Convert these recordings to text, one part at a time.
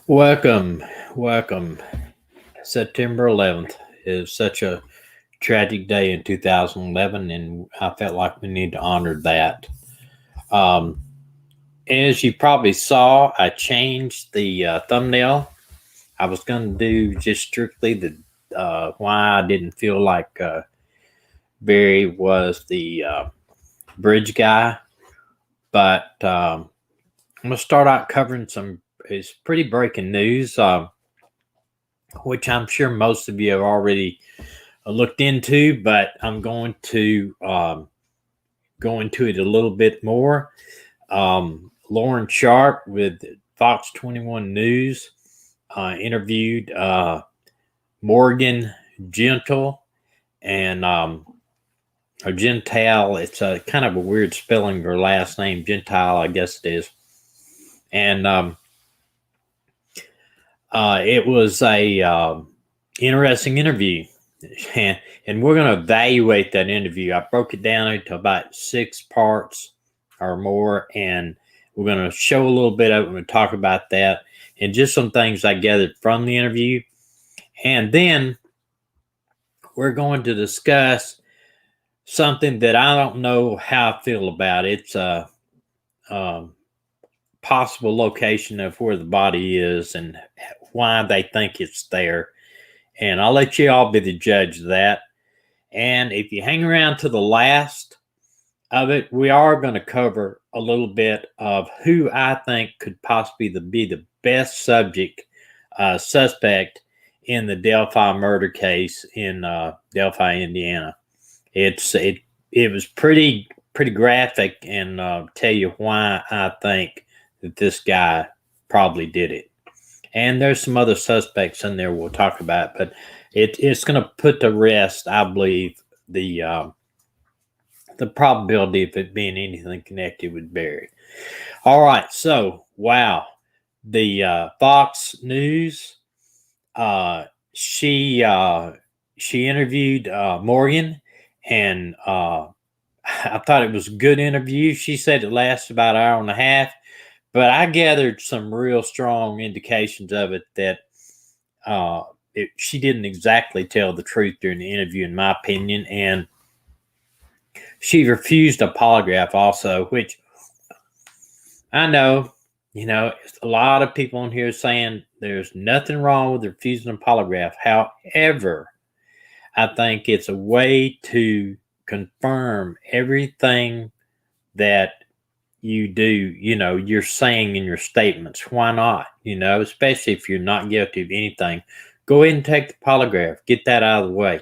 Welcome, welcome. September 11th is such a tragic day in 2011, and I felt like we need to honor that. Um, as you probably saw, I changed the thumbnail. I was going to do just strictly the why I didn't feel like Barry was the bridge guy, but I'm going to start out covering some is pretty breaking news, which I'm sure most of you have already looked into, but I'm going to go into it a little bit more. Lauren Sharp with Fox 21 News interviewed Morgan Gentle and or Gentile. It's a kind of a weird spelling of her last name, Gentile, I guess it is. And it was a interesting interview. And we're going to evaluate that interview. I broke it down into about 6 parts or more, and we're going to show a little bit of it. We're going to talk about that and just some things I gathered from the interview. And then we're going to discuss something that I don't know how I feel about. It's a possible location of where the body is and why they think it's there. And I'll let you all be the judge of that. And if you hang around to the last of it, we are going to cover a little bit of who I think could possibly be the best suspect in the Delphi murder case in Delphi, Indiana. It was pretty graphic, and tell you why I think that this guy probably did it. And there's some other suspects in there we'll talk about, but it's going to put to rest, I believe, the probability of it being anything connected with Barry. All right, so wow, the Fox News, uh, she she interviewed Morgan, and I thought it was a good interview. She said it lasted about an hour and a half, but I gathered some real strong indications of it that she didn't exactly tell the truth during the interview, in my opinion, and she refused a polygraph also, which I know, a lot of people in here saying there's nothing wrong with refusing a polygraph. However, I think it's a way to confirm everything that you do, you're saying in your statements. Why not? Especially if you're not guilty of anything. Go ahead and take the polygraph. Get that out of the way.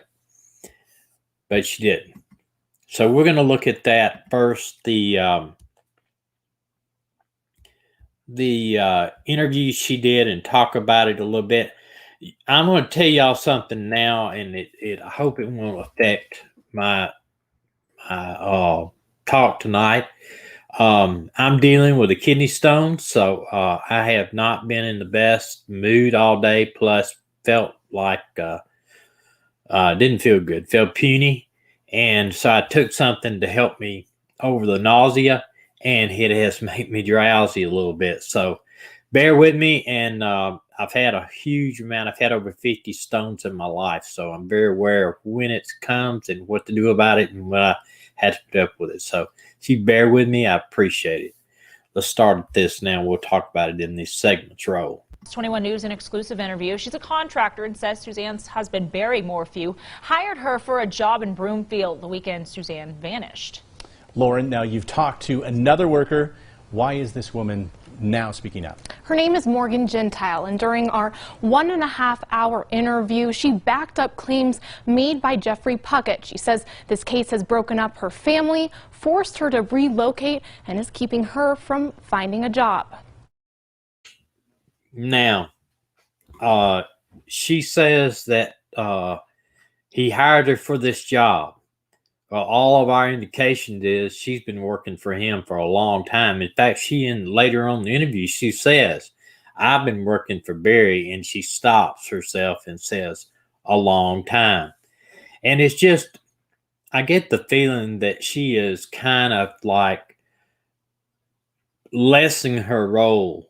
But she didn't. So we're going to look at that first. The interview she did and talk about it a little bit. I'm going to tell y'all something now, and I hope it won't affect my talk tonight. I'm dealing with a kidney stone, so I have not been in the best mood all day. Plus, felt like didn't feel good, felt puny, and so I took something to help me over the nausea, and it has made me drowsy a little bit. So bear with me, and I've had a huge amount. I've had over 50 stones in my life, so I'm very aware of when it comes and what to do about it and what I had to put up with it. So if you bear with me, I appreciate it. Let's start at this now. We'll talk about it in these segments roll. 21 News, an exclusive interview. She's a contractor and says Suzanne's husband, Barry Morphew, hired her for a job in Broomfield. The weekend Suzanne vanished. Lauren, now you've talked to another worker. Why is this woman now speaking up? Her name is Morgan Gentile, and during our 1.5-hour interview, she backed up claims made by Jeffrey Puckett. She says this case has broken up her family, forced her to relocate, and is keeping her from finding a job. Now, she says that he hired her for this job. Well, all of our indications is she's been working for him for a long time. In fact, later on in the interview, she says, I've been working for Barry, and she stops herself and says, a long time. And it's just, I get the feeling that she is kind of like lessening her role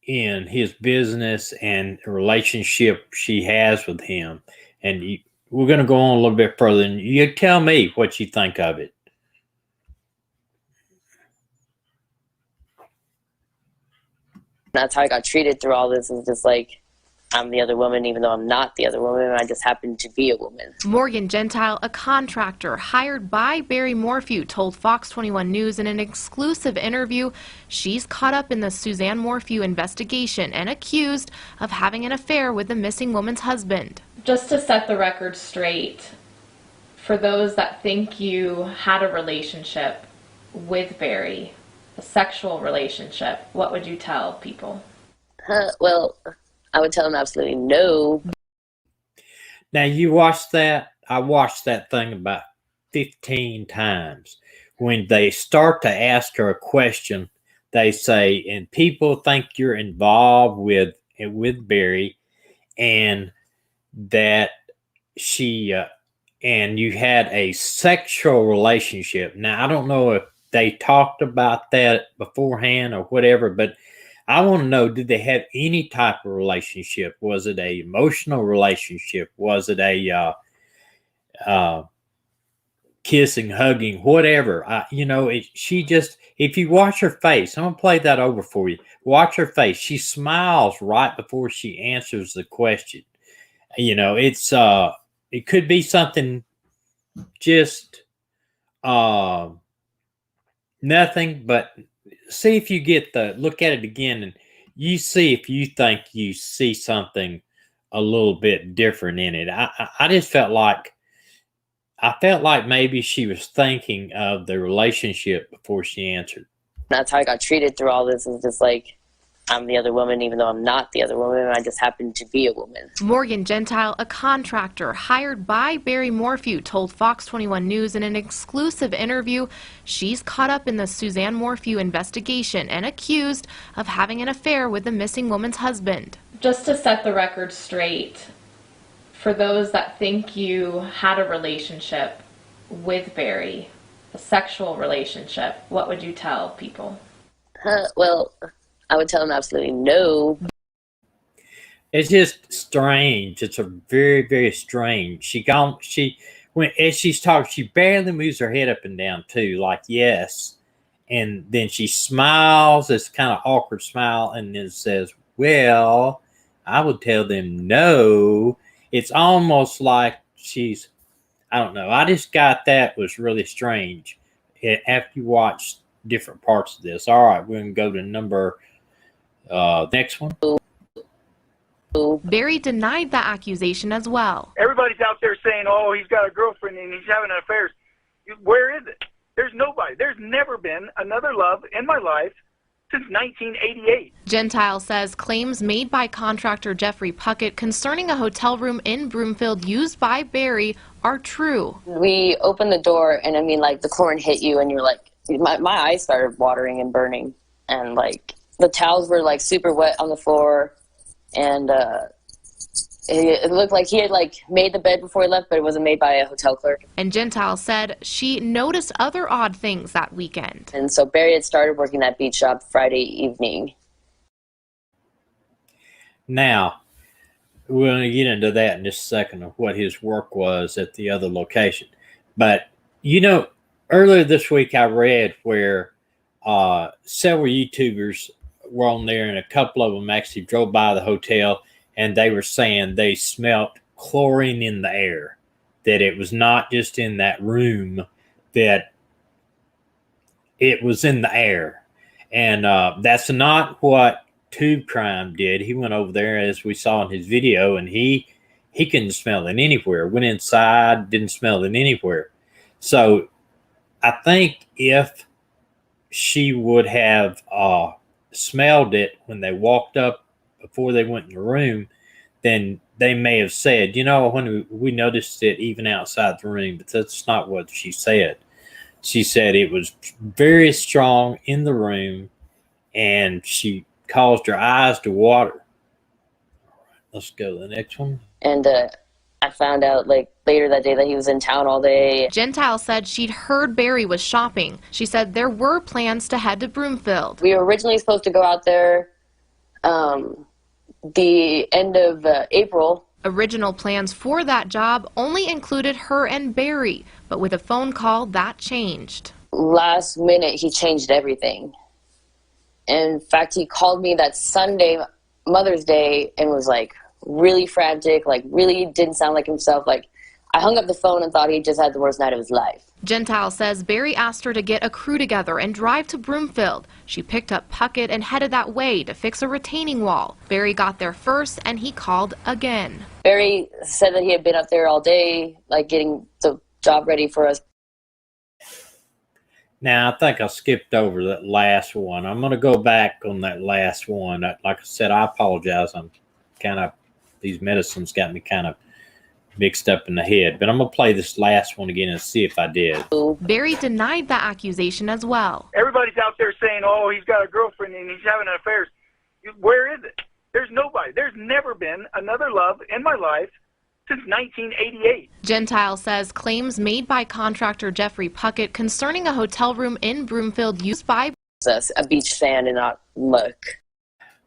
in his business and the relationship she has with him. And we're going to go on a little bit further, and you tell me what you think of it. That's how I got treated through all this, is just like, I'm the other woman, even though I'm not the other woman. I just happen to be a woman. Morgan Gentile, a contractor hired by Barry Morphew, told Fox 21 News in an exclusive interview she's caught up in the Suzanne Morphew investigation and accused of having an affair with the missing woman's husband. Just to set the record straight, for those that think you had a relationship with Barry, a sexual relationship, what would you tell people? Well, I would tell them absolutely no. Now, you watched that? I watched that thing about 15 times. When they start to ask her a question, they say, and people think you're involved with Barry, and that she and you had a sexual relationship. Now, I don't know if they talked about that beforehand or whatever, but I want to know, did they have any type of relationship? Was it a emotional relationship? Was it a kissing, hugging, whatever? She just, if you watch her face, I'm going to play that over for you. Watch her face. She smiles right before she answers the question. It could be something just nothing, but see if you look at it again, and you see if you think you see something a little bit different in it. I just felt like maybe she was thinking of the relationship before she answered. That's how I got treated through all this, is just like, I'm the other woman, even though I'm not the other woman. I just happen to be a woman. Morgan Gentile, a contractor hired by Barry Morphew, told Fox 21 News in an exclusive interview she's caught up in the Suzanne Morphew investigation and accused of having an affair with the missing woman's husband. Just to set the record straight, for those that think you had a relationship with Barry, a sexual relationship, what would you tell people? Well, I would tell them absolutely no. It's just strange. It's a very, very strange. As she's talking, she barely moves her head up and down too, like yes, and then she smiles. This kind of awkward smile, and then says, "Well, I would tell them no." It's almost like I don't know. I just got that was really strange. After you watch different parts of this. All right, we're gonna go to number. Next one. Barry denied the accusation as well. Everybody's out there saying, oh, he's got a girlfriend and he's having affairs. Where is it? There's nobody. There's never been another love in my life since 1988. Gentile says claims made by contractor Jeffrey Puckett concerning a hotel room in Broomfield used by Barry are true. We opened the door, and I mean, like, the chlorine hit you, and you're like, my eyes started watering and burning, and like, the towels were like super wet on the floor, and it looked like he had like made the bed before he left, but it wasn't made by a hotel clerk. And Gentile said she noticed other odd things that weekend. And so Barry had started working that beach shop Friday evening. Now, we're going to get into that in just a second of what his work was at the other location. But, earlier this week I read where several YouTubers were on there, and a couple of them actually drove by the hotel, and they were saying they smelt chlorine in the air, that it was not just in that room, that it was in the air. And that's not what Tube Crime did. He went over there, as we saw in his video, and he couldn't smell it anywhere. Went inside, didn't smell it anywhere. So I think if she would have smelled it when they walked up before they went in the room, then they may have said, when we noticed it even outside the room, but that's not what she said. She said it was very strong in the room, and she caused her eyes to water. All right, let's go to the next one. And I found out like later that day that he was in town all day. Gentile said she'd heard Barry was shopping. She said there were plans to head to Broomfield. We were originally supposed to go out there the end of April. Original plans for that job only included her and Barry, but with a phone call, that changed. Last minute, he changed everything. In fact, he called me that Sunday, Mother's Day, and was like really frantic, like really didn't sound like himself. Like, I hung up the phone and thought he just had the worst night of his life. Gentile says Barry asked her to get a crew together and drive to Broomfield. She picked up Puckett and headed that way to fix a retaining wall. Barry got there first, and he called again. Barry said that he had been up there all day, like getting the job ready for us. Now, I think I skipped over that last one. I'm going to go back on that last one. Like I said, I apologize. These medicines got me kind of mixed up in the head. But I'm going to play this last one again and see if I did. Barry denied the accusation as well. Everybody's out there saying, oh, he's got a girlfriend and he's having affairs. Where is it? There's nobody. There's never been another love in my life since 1988. Gentile says claims made by contractor Jeffrey Puckett concerning a hotel room in Broomfield used by A beach sand and not muck.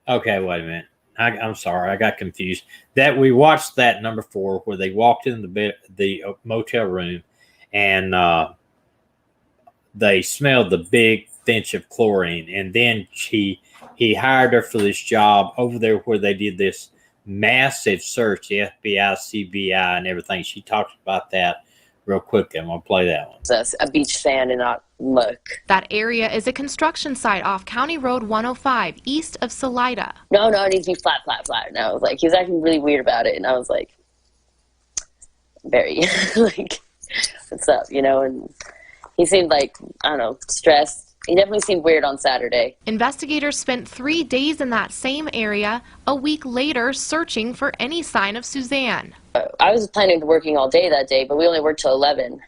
Okay, wait a minute. I'm sorry, I got confused. That we watched that number 4 where they walked in the motel room and they smelled the big stench of chlorine, and then he hired her for this job over there where they did this massive search, the FBI, CBI, and everything. She talks about that real quickly. I'm going to play that one. It's a beach sand and not muck. That area is a construction site off County Road 105, east of Salida. No, it needs to be flat. And I was like, he was acting really weird about it. And I was like, Barry, like, what's up, And he seemed like, I don't know, stressed. He definitely seemed weird on Saturday. Investigators spent 3 days in that same area, a week later searching for any sign of Suzanne. I was planning to working all day that day, but we only worked till 11.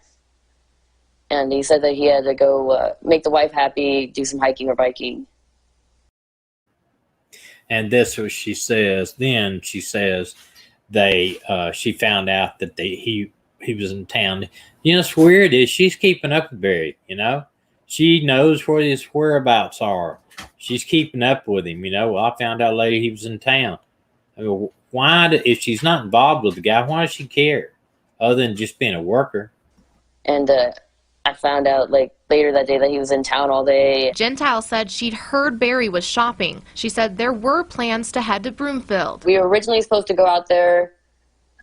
And he said that he had to go make the wife happy, do some hiking or biking. And this was she says. Then she says she found out that he was in town. What's weird is she's keeping up with Barry. She knows where his whereabouts are. She's keeping up with him. Well, I found out later he was in town. I mean, if she's not involved with the guy, why does she care? Other than just being a worker. And I found out later that day that he was in town all day. Gentile said she'd heard Barry was shopping. She said there were plans to head to Broomfield. We were originally supposed to go out there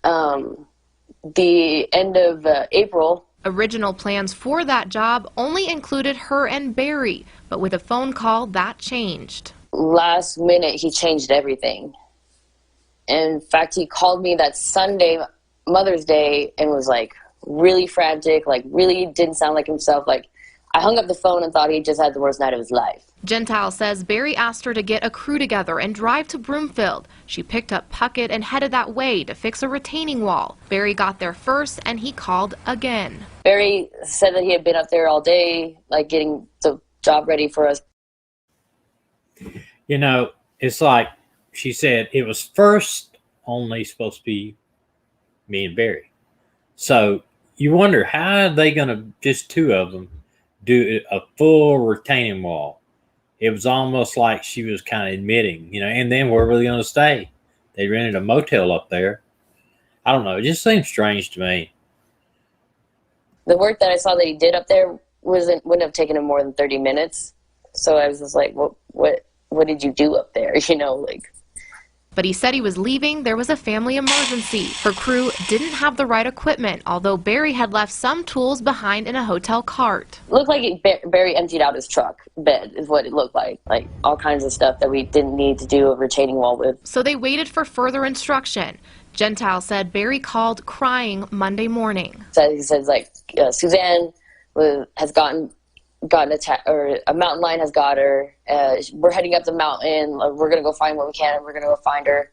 the end of April. Original plans for that job only included her and Barry, but with a phone call, that changed. Last minute, he changed everything. In fact, he called me that Sunday, Mother's Day, and was like really frantic, like really didn't sound like himself. Like, I hung up the phone and thought he just had the worst night of his life. Gentile says Barry asked her to get a crew together and drive to Broomfield. She picked up Puckett and headed that way to fix a retaining wall. Barry got there first, and he called again. Barry said that he had been up there all day, like getting the job ready for us. It's like she said it was first only supposed to be me and Barry. So you wonder, how are they going to, just 2 of them, do a full retaining wall? It was almost like she was kind of admitting, and then where were they going to stay? They rented a motel up there. I don't know. It just seems strange to me. The work that I saw that he did up there wouldn't have taken him more than 30 minutes. So I was just like, what did you do up there? But he said he was leaving. There was a family emergency. Her crew didn't have the right equipment, although Barry had left some tools behind in a hotel cart. It looked like Barry emptied out his truck bed is what it looked like. Like all kinds of stuff that we didn't need to do a retaining wall with. So they waited for further instruction. Gentile said Barry called crying Monday morning. He says Suzanne has gotten attacked, or a mountain lion has got her. We're heading up the mountain. We're going to go find what we can, and we're going to go find her.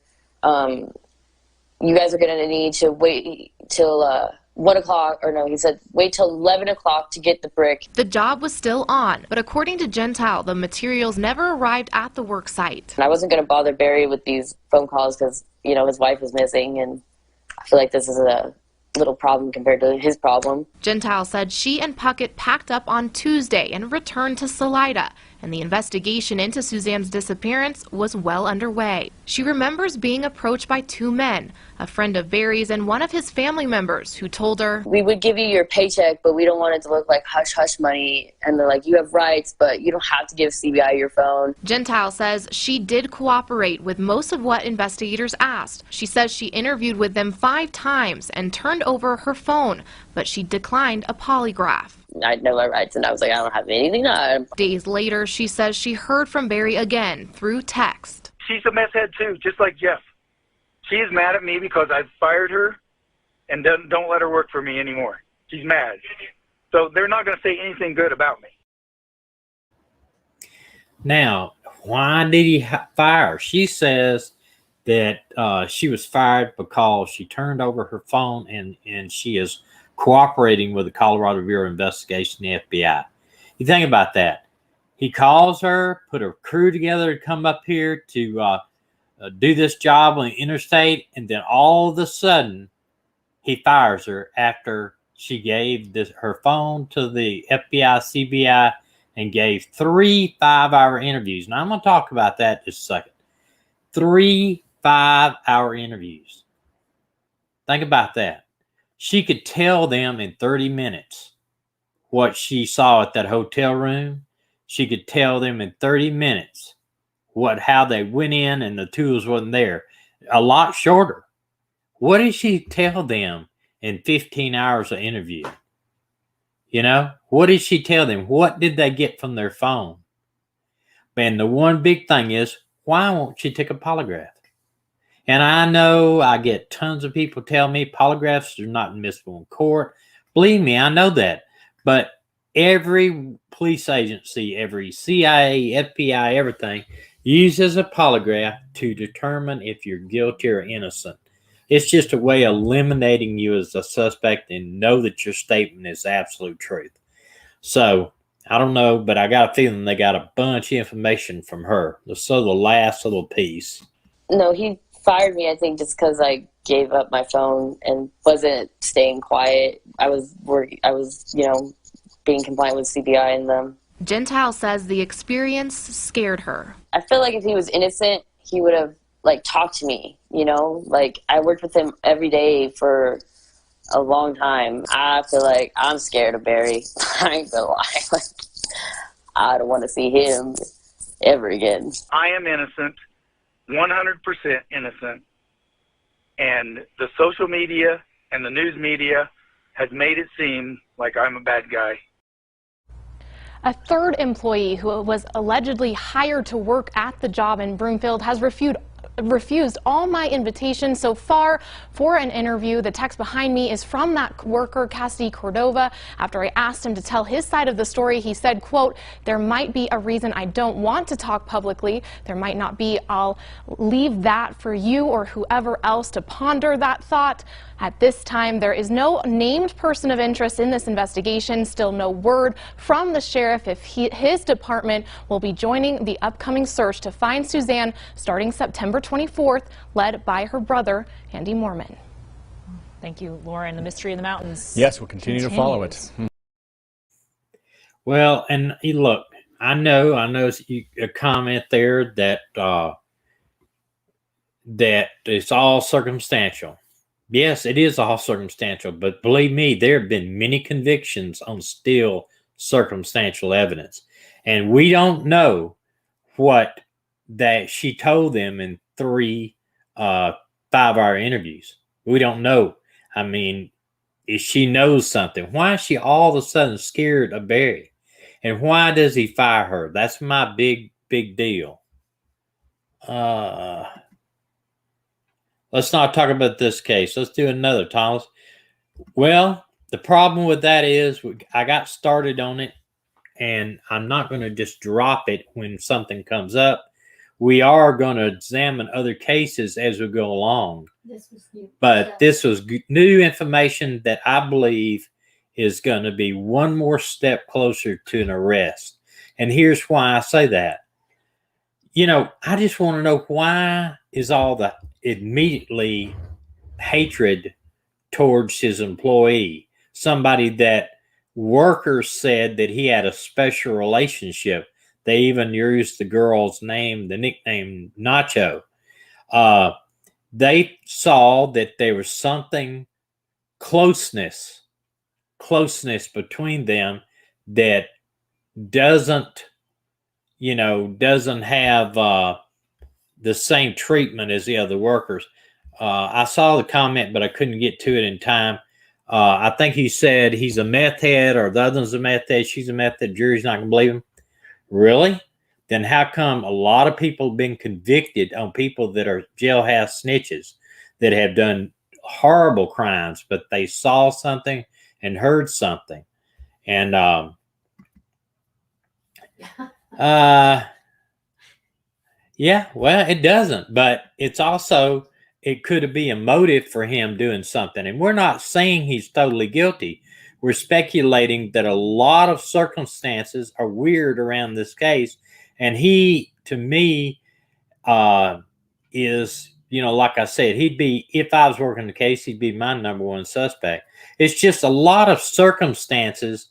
You guys are going to need to wait till 1 o'clock, or no, he said wait till 11 o'clock to get the brick. The job was still on, but according to Gentile, the materials never arrived at the work site. And I wasn't going to bother Barry with these phone calls because, his wife was missing, and I feel like this is little problem compared to his problem. Gentile said she and Puckett packed up on Tuesday and returned to Salida, and the investigation into Suzanne's disappearance was well underway. She remembers being approached by two men, a friend of Barry's and one of his family members, who told her, "We would give you your paycheck, but we don't want it to look like hush-hush money, and they're like, you have rights, but you don't have to give CBI your phone." Gentile says she did cooperate with most of what investigators asked. She says she interviewed with them 5 times and turned over her phone, but she declined a polygraph. I know my rights, and I was like, I don't have anything on. Days later, she says she heard from Barry again through text. She's a mess head too, just like Jeff. She is mad at me because I've fired her and don't let her work for me anymore. She's mad. So they're not going to say anything good about me. Now, why did he fire her? She says that she was fired because she turned over her phone and she is cooperating with the Colorado Bureau of Investigation, the FBI. You think about that. He calls her, put a crew together to come up here to do this job on the interstate, and then all of a sudden he fires her after she gave her phone to the FBI, CBI, and gave 3 5-hour interviews. Now I'm going to talk about that in just a second. 3 5-hour interviews. Think about that. She could tell them in 30 minutes what she saw at that hotel room. She could tell them in 30 minutes how they went in and the tools wasn't there. A lot shorter. What did she tell them in 15 hours of interview? You know, what did she tell them? What did they get from their phone? And the one big thing is, why won't she take a polygraph? And I know I get tons of people tell me polygraphs are not admissible in court. Believe me, I know that. But every police agency, every CIA, FBI, everything uses a polygraph to determine if you're guilty or innocent. It's just a way of eliminating you as a suspect and know that your statement is absolute truth. So, I don't know, but I got a feeling they got a bunch of information from her. So the last little piece. No, he fired me, I think, just because I gave up my phone and wasn't staying quiet. I was being compliant with CBI and them. Gentile says the experience scared her. I feel like if he was innocent, he would have talked to me, I worked with him every day for a long time. I feel like I'm scared of Barry. I ain't gonna lie. I don't want to see him ever again. I am innocent, 100% innocent, and the social media and the news media has made it seem like I'm a bad guy. A third employee who was allegedly hired to work at the job in Broomfield has refused all my invitations so far for an interview. The text behind me is from that worker, Cassidy Cordova. After I asked him to tell his side of the story, he said, quote, "There might be a reason I don't want to talk publicly. There might not be. I'll leave that for you or whoever else to ponder that thought. At this time, there is no named person of interest in this investigation. Still no word from the sheriff if his department will be joining the upcoming search to find Suzanne starting September 24th, led by her brother, Andy Mormon." Thank you, Lauren. The mystery in the mountains. Yes, we'll continue to follow it. Well, and look, I know a comment there that that it's all circumstantial. Yes, it is all circumstantial, but believe me, there have been many convictions on still circumstantial evidence. And we don't know what that she told them in 3 5-hour interviews. We don't know. I mean, if she knows something, why is she all of a sudden scared of Barry? And why does he fire her? That's my big deal. Let's not talk about this case. Let's do another, Thomas. Well, the problem with that is I got started on it, and I'm not going to just drop it when something comes up. We are going to examine other cases as we go along. This was new. But this was new information that I believe is going to be one more step closer to an arrest. And here's why I say that. I just want to know, why is all the immediately hatred towards his employee, somebody that workers said that he had a special relationship. They even used the girl's name, the nickname Nacho. They saw that there was something closeness between them that doesn't have the same treatment as the other workers. I saw the comment, but I couldn't get to it in time. I think he said he's a meth head, or the other one's a meth head, she's a meth head, jury's not going to believe him. Really? Then how come a lot of people have been convicted on people that are jailhouse snitches that have done horrible crimes, but they saw something and heard something? And yeah, well, it doesn't, but it's also, it could be a motive for him doing something. And we're not saying he's totally guilty. We're speculating that a lot of circumstances are weird around this case. And he, to me, is, like I said, he'd be, if I was working the case, he'd be my number one suspect. It's just a lot of circumstances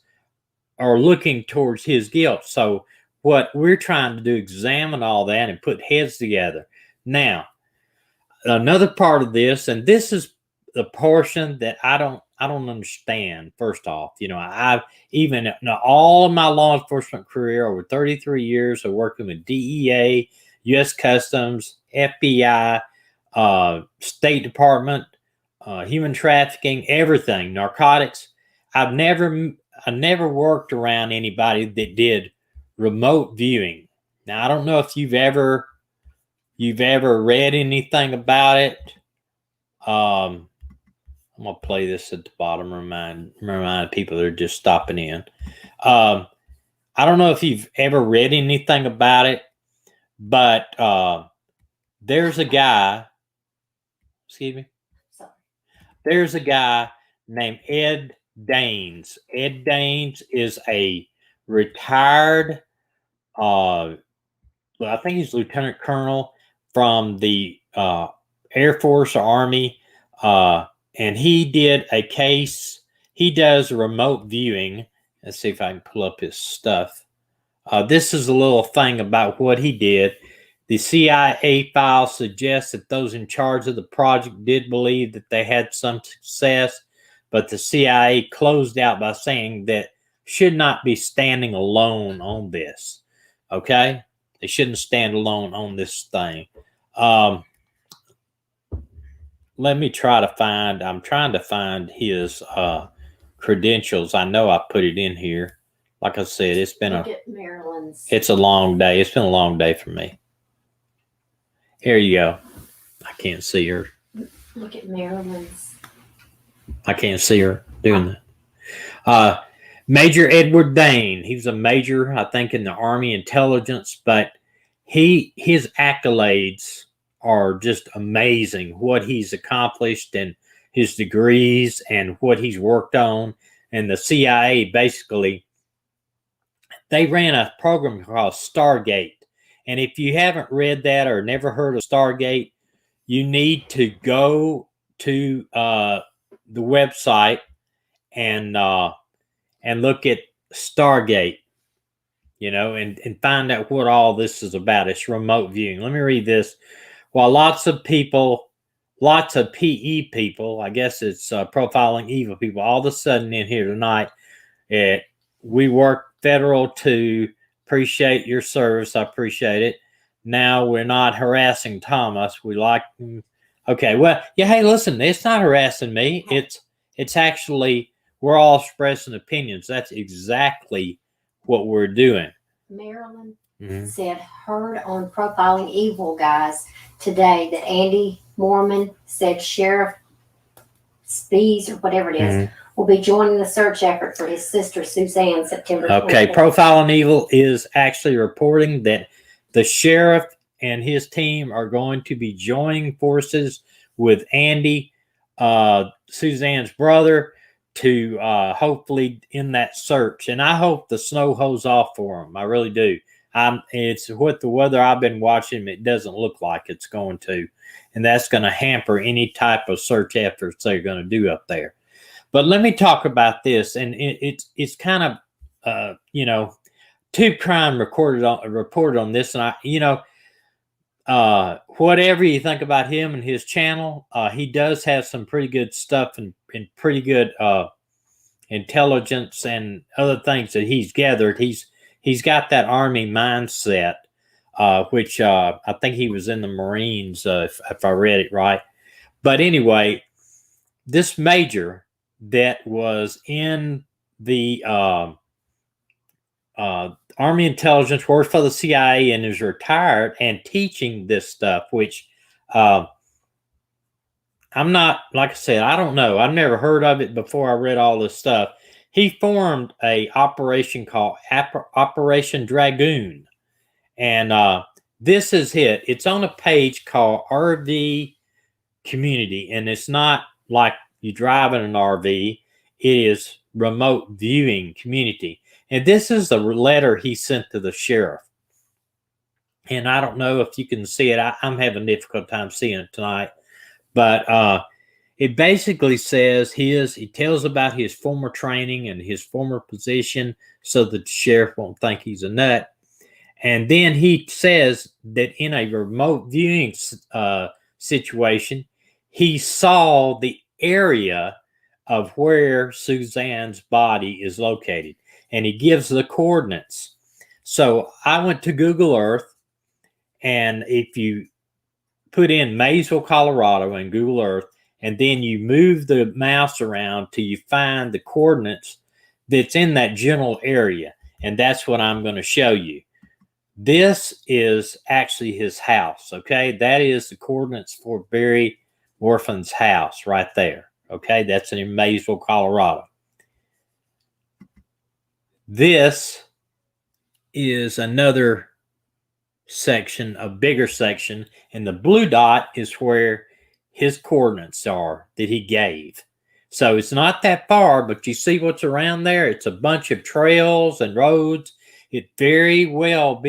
are looking towards his guilt. So what we're trying to do, examine all that and put heads together. Now, another part of this, and this is the portion that I don't understand. First off, I've even all of my law enforcement career, over 33 years of working with DEA, U.S. Customs, FBI, State Department, human trafficking, everything, narcotics. I never worked around anybody that did remote viewing. Now, I don't know if you've ever read anything about it. I'm gonna play this at the bottom. Remind people that are just stopping in. I don't know if you've ever read anything about it, but there's a guy. Excuse me. Sorry. There's a guy named Ed Daines. Ed Daines is a retired, I think he's lieutenant colonel from the Air Force or Army, and he did a case. He does remote viewing. Let's see if I can pull up his stuff. This is a little thing about what he did. The CIA file suggests that those in charge of the project did believe that they had some success, but the CIA closed out by saying that should not be standing alone on this. Okay? They shouldn't stand alone on this thing. Let me try to find, I'm trying to find his credentials. I know I put it in here. Like I said, it's been it's a long day. It's been a long day for me. Here you go. I can't see her. Look at Marilyn's. I can't see her doing that. Major Edward Dane. He was a major, I think, in the Army intelligence, but his accolades are just amazing. What he's accomplished and his degrees and what he's worked on. And the CIA, basically, they ran a program called Stargate. And if you haven't read that or never heard of Stargate, you need to go to the website and look at Stargate, and find out what all this is about. It's remote viewing. Let me read this. While lots of PE people, I guess it's profiling evil people, all of a sudden in here tonight, we work federal to appreciate your service. I appreciate it. Now we're not harassing Thomas. We like him. Okay, well, yeah, hey, listen, it's not harassing me. It's actually, we're all expressing opinions. That's exactly what we're doing. Marilyn said, heard on Profiling Evil Guys today that Andy Mormon said Sheriff Spees, or whatever it is, will be joining the search effort for his sister Suzanne September 24th. Okay, Profiling Evil is actually reporting that the sheriff and his team are going to be joining forces with Andy, Suzanne's brother, to hopefully in that search. And I hope the snow holds off for them. I really do. It's what the weather I've been watching. It doesn't look like it's going to, and that's going to hamper any type of search efforts they're going to do up there. But let me talk about this, and it's kind of Tube Crime reported on this, and whatever you think about him and his channel, he does have some pretty good stuff and pretty good intelligence and other things that he's gathered. He's got that Army mindset, which I think he was in the Marines, if I read it right. But anyway, this major that was in the Army intelligence, worked for the CIA, and is retired and teaching this stuff, which I'm not, like I said, I don't know. I've never heard of it before I read all this stuff. He formed a operation called Operation Dragoon. And this is it. It's on a page called RV Community. And it's not like you drive in an RV. It is remote viewing community. And this is the letter he sent to the sheriff. And I don't know if you can see it. I'm having a difficult time seeing it tonight. But it basically says he tells about his former training and his former position so that the sheriff won't think he's a nut. And then he says that in a remote viewing situation, he saw the area of where Suzanne's body is located. And he gives the coordinates. So I went to Google Earth, and if you put in Maysville, Colorado in Google Earth, and then you move the mouse around till you find the coordinates that's in that general area. And that's what I'm going to show you. This is actually his house, okay? That is the coordinates for Barry Morphin's house right there, okay? That's in Maysville, Colorado. This is another section, a bigger section, and the blue dot is where his coordinates are that he gave. So it's not that far, but you see what's around there? It's a bunch of trails and roads. It very well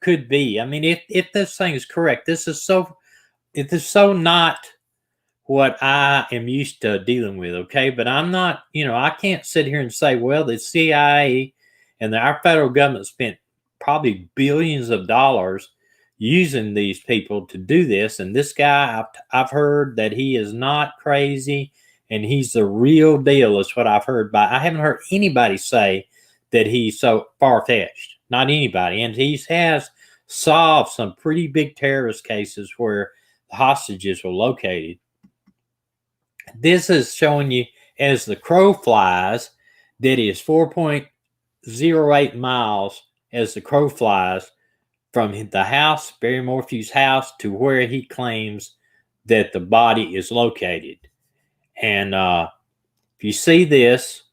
could be. I mean, if this thing is correct, this is so not what I am used to dealing with, okay? But I'm not, I can't sit here and say, well, the CIA and our federal government spent probably billions of dollars using these people to do this. And this guy, I've heard that he is not crazy and he's the real deal is what I've heard. But I haven't heard anybody say that he's so far-fetched. Not anybody. And he has solved some pretty big terrorist cases where the hostages were located. This is showing you as the crow flies that is 4.08 miles as the crow flies from the house, Barry Morphew's house, to where he claims that the body is located. And if you see this,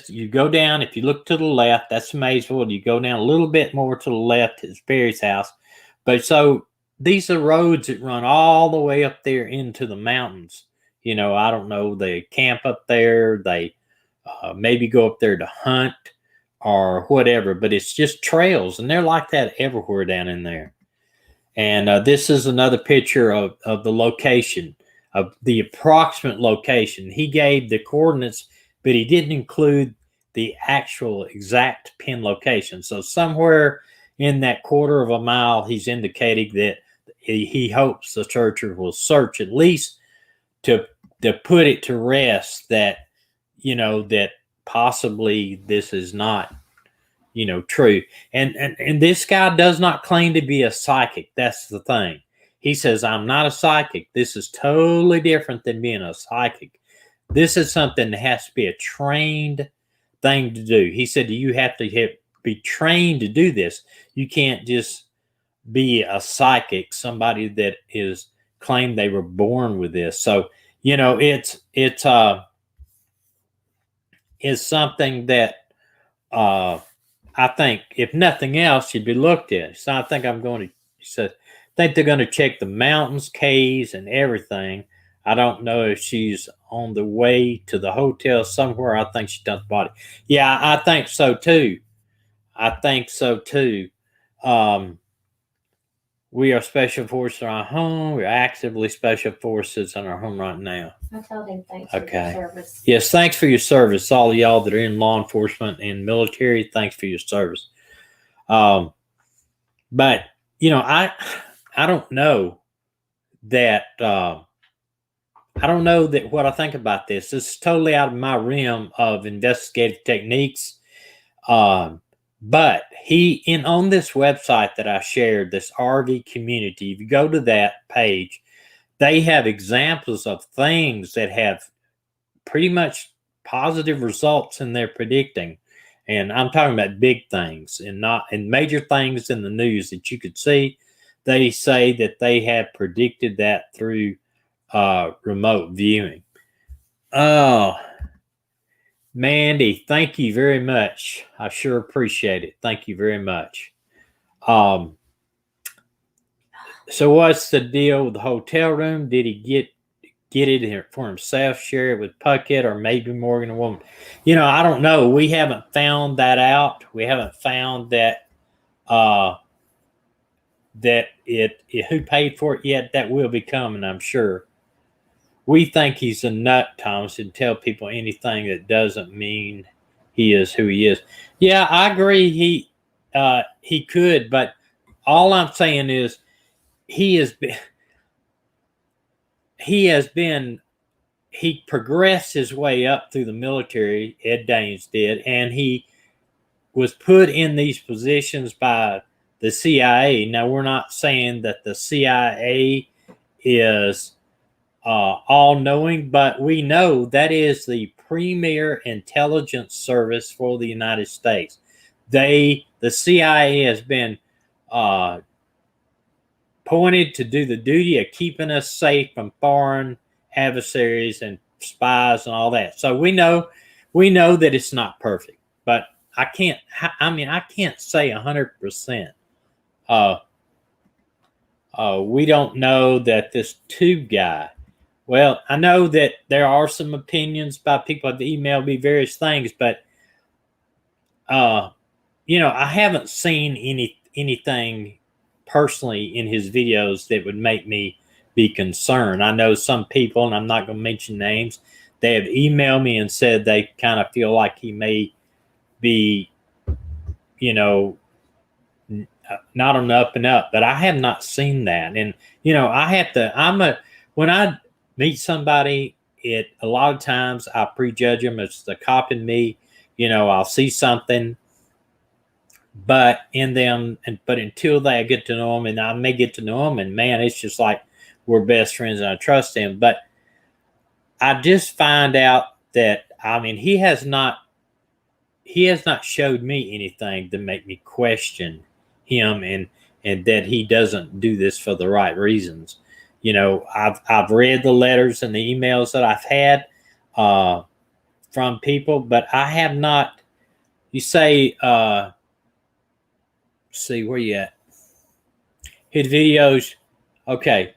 you go down, if you look to the left, that's Maysville. You go down a little bit more to the left, it's Barry's house. But so these are roads that run all the way up there into the mountains. I don't know, they camp up there, they maybe go up there to hunt or whatever, but it's just trails, and they're like that everywhere down in there. And this is another picture of the location, of the approximate location. He gave the coordinates, but he didn't include the actual exact pin location. So somewhere in that quarter of a mile, he's indicating that he hopes the searcher will search at least to put it to rest that, that possibly this is not, true. And this guy does not claim to be a psychic. That's the thing. He says, I'm not a psychic. This is totally different than being a psychic. This is something that has to be a trained thing to do. He said, you have to be trained to do this. You can't just be a psychic, somebody that is claimed they were born with this. So, it's something that I think, if nothing else, should be looked at. So I think he said, I think they're going to check the mountains, caves, and everything. I don't know if she's on the way to the hotel somewhere. I think she dumped the body. Yeah, I think so too. We are special forces in our home. We're actively special forces in our home right now. I told him thanks for your service. Yes, thanks for your service. All of y'all that are in law enforcement and military, thanks for your service. But you know, I don't know that I don't know that what I think about this. This is totally out of my realm of investigative techniques. But on this website that I shared, this RV community, if you go to that page, they have examples of things that have pretty much positive results in their predicting. And I'm talking about big things and major things in the news that you could see. They say that they have predicted that through remote viewing. Oh, Mandy, thank you very much. I sure appreciate it. Thank you very much. So what's the deal with the hotel room? Did he get it for himself, share it with Puckett, or maybe Morgan and Woman? You know, I don't know. We haven't found that out. We haven't found that who paid for it yet. That will be coming, I'm sure. We think he's a nut, Thomas, and tell people anything that doesn't mean he is who he is. Yeah, I agree. He could, but all I'm saying is he progressed his way up through the military. Ed Daines did, and he was put in these positions by the CIA. Now, we're not saying that the CIA is all-knowing, but we know that is the premier intelligence service for the United States. The CIA has been appointed to do the duty of keeping us safe from foreign adversaries and spies and all that. So we know that it's not perfect, but I can't say 100%. We don't know that this tube guy. Well, I know that there are some opinions by people that emailed me various things, but you know, I haven't seen anything personally in his videos that would make me be concerned. I know some people, and I'm not going to mention names, they have emailed me and said they kind of feel like he may be, you know, not on the up and up, but I have not seen that. And, you know, when I meet somebody, a lot of times I prejudge them. It's the cop in me. You know, I'll see something, but until I get to know them, and I may get to know them, and man, it's just like we're best friends and I trust them. But I just find out that, I mean, he has not showed me anything to make me question him and that he doesn't do this for the right reasons. You know, I've read the letters and the emails that I've had from people, but I have not. You say, see, where you at? His videos, okay.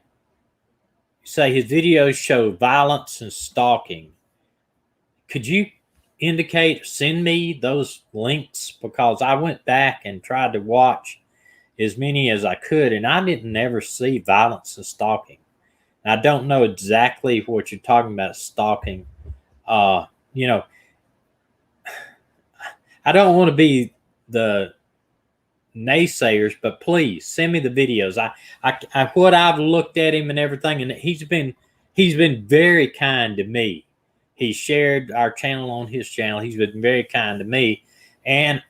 You say his videos show violence and stalking. Could you send me those links? Because I went back and tried to watch as many as I could, and I didn't ever see violence and stalking. I don't know exactly what you're talking about, stalking. You know, I don't want to be the naysayers, but please send me the videos. I what I've looked at him and everything, and he's been very kind to me. He shared our channel on his channel. He's been very kind to me, and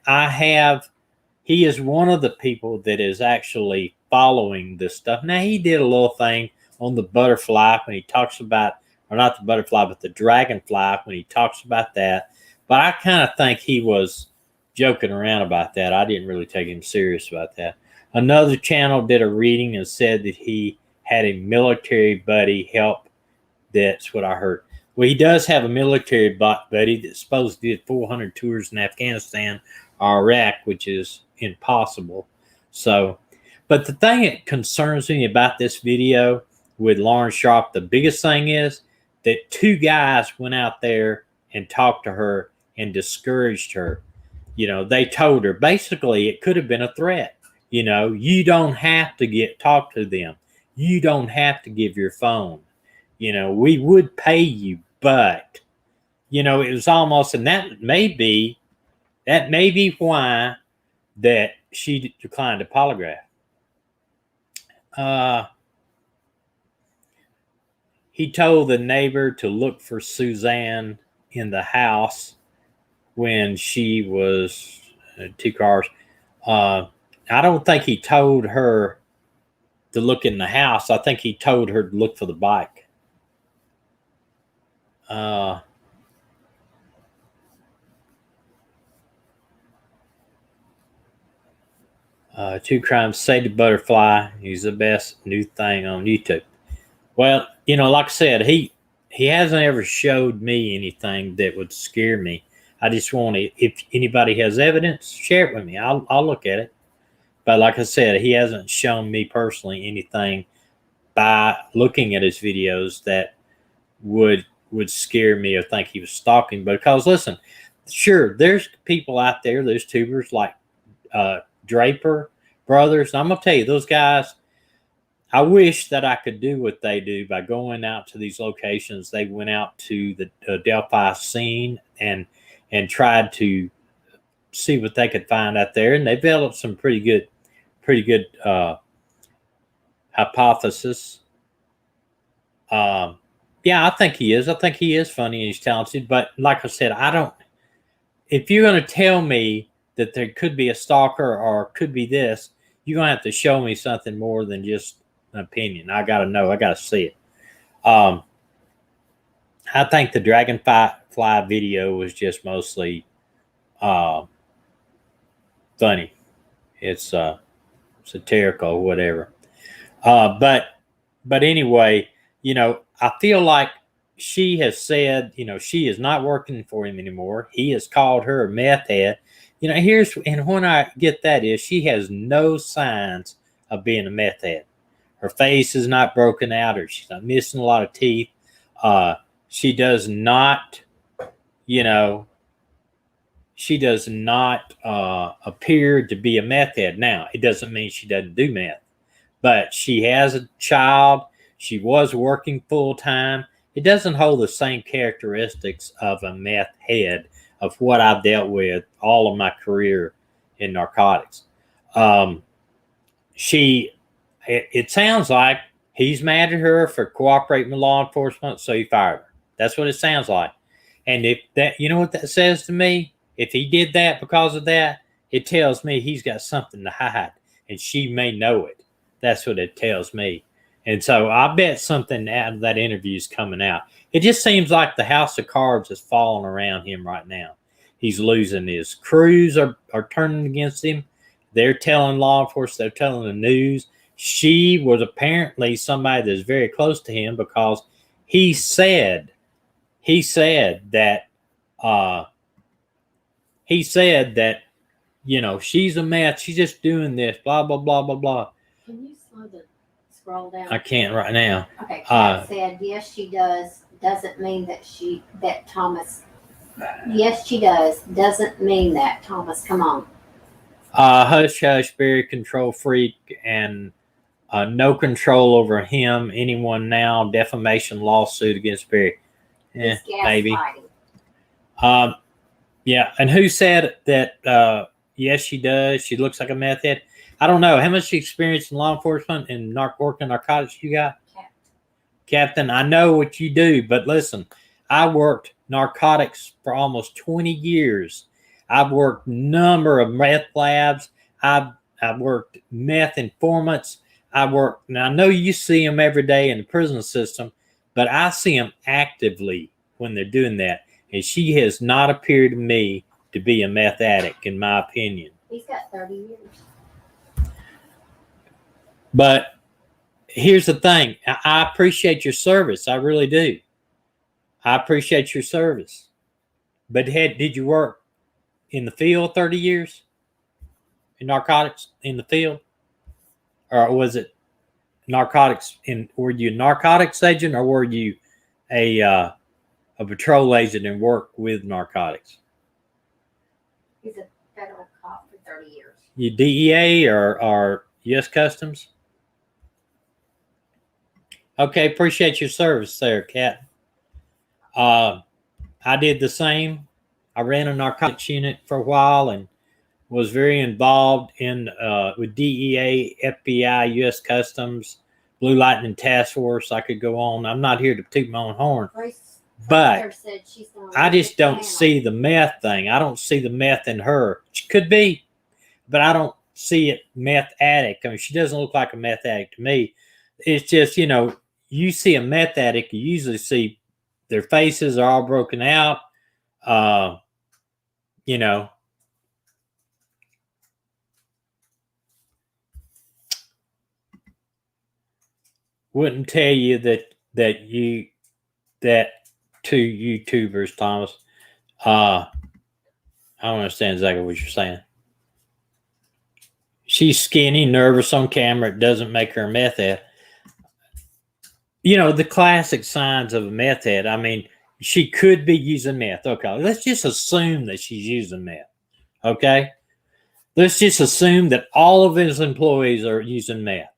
he is one of the people that is actually following this stuff. Now, he did a little thing on the butterfly when he talks about, or not the butterfly, but the dragonfly when he talks about that. But I kind of think he was joking around about that. I didn't really take him serious about that. Another channel did a reading and said that he had a military buddy help. That's what I heard. Well, he does have a military buddy that supposedly did 400 tours in Afghanistan or Iraq, which is impossible. So, but the thing that concerns me about this video with Lauren Sharp, the biggest thing is that two guys went out there and talked to her and discouraged her. You know, they told her basically it could have been a threat. You know, you don't have to talk to them. You don't have to give your phone. You know, we would pay you, but you know, it was almost, and that may be why that she declined a polygraph. He told the neighbor to look for Suzanne in the house when she was 2 cars. I don't think he told her to look in the house. I think he told her to look for the bike. Two Crimes, Say the Butterfly. He's the best new thing on YouTube. Well, you know, like I said, he hasn't ever showed me anything that would scare me. I just want to, if anybody has evidence, share it with me. I'll look at it. But like I said, he hasn't shown me personally anything by looking at his videos that would scare me or think he was stalking. Because listen, sure, there's people out there, there's tubers like Draper Brothers. I'm gonna tell you, those guys, I wish that I could do what they do by going out to these locations. They went out to the Delphi scene and tried to see what they could find out there, and they developed some pretty good hypothesis. Yeah, I think he is. I think he is funny and he's talented. But like I said, I don't. If you're going to tell me that there could be a stalker or could be this, you're going to have to show me something more than just an opinion. I got to know. I got to see it. I think the Dragonfly video was just mostly funny. It's satirical, whatever. But anyway, you know, I feel like she has said, you know, she is not working for him anymore. He has called her a meth head. You know, and when I get that is she has no signs of being a meth head. Her face is not broken out, or she's not missing a lot of teeth. She does not, you know, appear to be a meth head. Now, it doesn't mean she doesn't do meth, but she has a child. She was working full time. It doesn't hold the same characteristics of a meth head of what I've dealt with all of my career in narcotics. It sounds like he's mad at her for cooperating with law enforcement, so he fired her. That's what it sounds like. And if that, you know what that says to me? If he did that because of that, it tells me he's got something to hide, and she may know it. That's what it tells me. And so I bet something out of that interview is coming out. It just seems like the house of cards is falling around him right now. He's losing his crews are turning against him. They're telling law enforcement, they're telling the news. She was apparently somebody that's very close to him because he said that you know, she's a mess. She's just doing this, blah, blah, blah, blah, blah. Can you scroll down? I can't right now. Okay, Kat said, yes, she does. Doesn't mean that Thomas. Yes, she does. Doesn't mean that, Thomas. Come on. Hush, hush, very control freak, and no control over him. Anyone now? Defamation lawsuit against Barry. Maybe. Yeah, and who said that? Yes, she does. She looks like a meth head. I don't know how much experience in law enforcement and working narcotics you got, Captain. I know what you do, but listen, I worked narcotics for almost 20 years. I've worked a number of meth labs. I've worked meth informants. Now I know you see them every day in the prison system, but I see them actively when they're doing that. And she has not appeared to me to be a meth addict, in my opinion. He's got 30 years. But here's the thing. I appreciate your service. I really do. I appreciate your service. But did you work in the field 30 years? In narcotics in the field? Or was it narcotics were you a narcotics agent, or were you a patrol agent and worked with narcotics? He's a federal cop for 30 years. You DEA or U.S. Customs? Okay, appreciate your service there, Kat. I did the same. I ran a narcotics unit for a while and was very involved in with DEA, FBI, U.S. Customs, Blue Lightning Task Force. I could go on. I'm not here to toot my own horn, but I just don't see the meth thing. I don't see the meth in her. She could be, but I don't see it meth addict. I mean, she doesn't look like a meth addict to me. It's just, you see a meth addict, you usually see their faces are all broken out. You know, wouldn't tell you that two YouTubers, Thomas. I don't understand exactly what you're saying. She's skinny, nervous on camera. It doesn't make her a meth head. The classic signs of a meth head. I mean, she could be using meth. Okay, let's just assume that she's using meth. Okay? Let's just assume that all of his employees are using meth.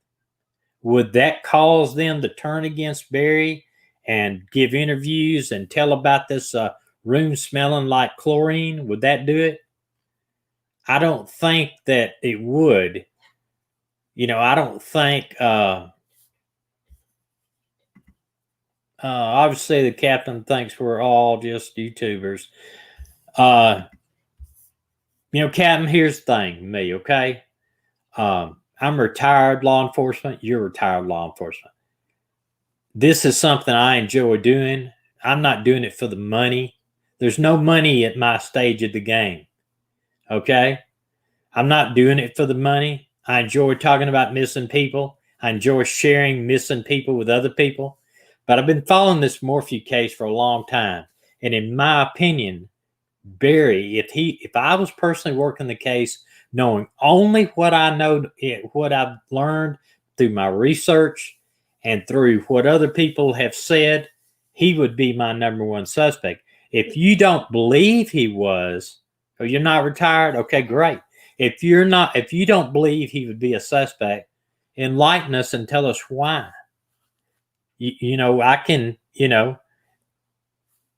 Would that cause them to turn against Barry and give interviews and tell about this room smelling like chlorine? Would that do it? I don't think that it would. I don't think obviously the captain thinks we're all just YouTubers. Captain, here's the thing, me, okay? I'm retired law enforcement. You're retired law enforcement. This is something I enjoy doing. I'm not doing it for the money. There's no money at my stage of the game. Okay? I'm not doing it for the money. I enjoy talking about missing people. I enjoy sharing missing people with other people. But I've been following this Morphew case for a long time. And in my opinion, Barry, if I was personally working the case, knowing only what I know, what I've learned through my research and through what other people have said, he would be my number one suspect. If you don't believe he was, or you're not retired, okay, great. If you don't believe he would be a suspect, enlighten us and tell us why. I can,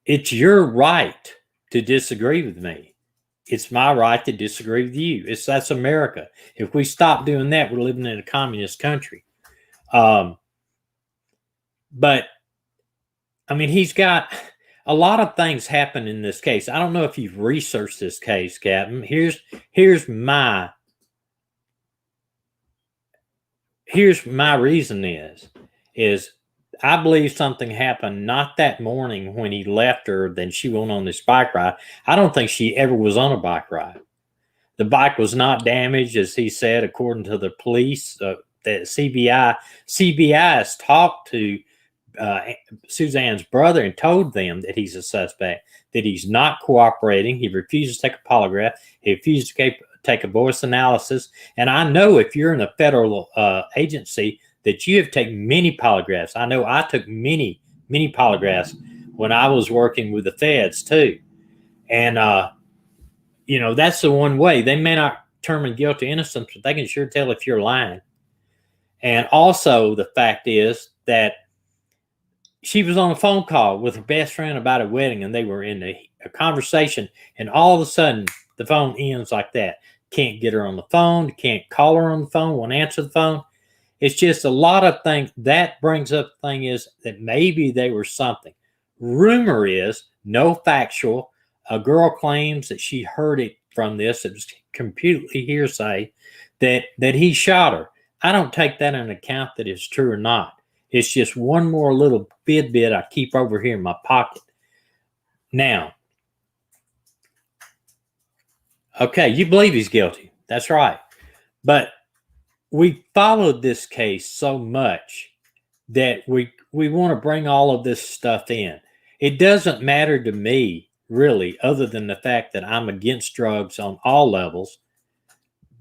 it's your right to disagree with me. It's my right to disagree with you. That's America. If we stop doing that, we're living in a communist country. But I mean, he's got a lot of things happen in this case. I don't know if you've researched this case, Captain. Here's my reason is I believe something happened not that morning when he left her, then she went on this bike ride. I don't think she ever was on a bike ride. The bike was not damaged, as he said, according to the police. The CBI has talked to Suzanne's brother and told them that he's a suspect, that he's not cooperating. He refuses to take a polygraph. He refuses to take a voice analysis. And I know if you're in a federal agency that you have taken many polygraphs. I know I took many polygraphs when I was working with the feds too. And, that's the one way. They may not determine guilty or innocence, but they can sure tell if you're lying. And also the fact is that she was on a phone call with her best friend about a wedding, and they were in a conversation, and all of a sudden the phone ends like that. Can't get her on the phone, can't call her on the phone, won't answer the phone. It's just a lot of things. That brings up the thing is that maybe they were something. Rumor is, no factual, a girl claims that she heard it from this. It was completely hearsay that he shot her. I don't take that into account that it's true or not. It's just one more little bit I keep over here in my pocket. Now, okay, you believe he's guilty. That's right. But we followed this case so much that we want to bring all of this stuff in. It doesn't matter to me, really, other than the fact that I'm against drugs on all levels.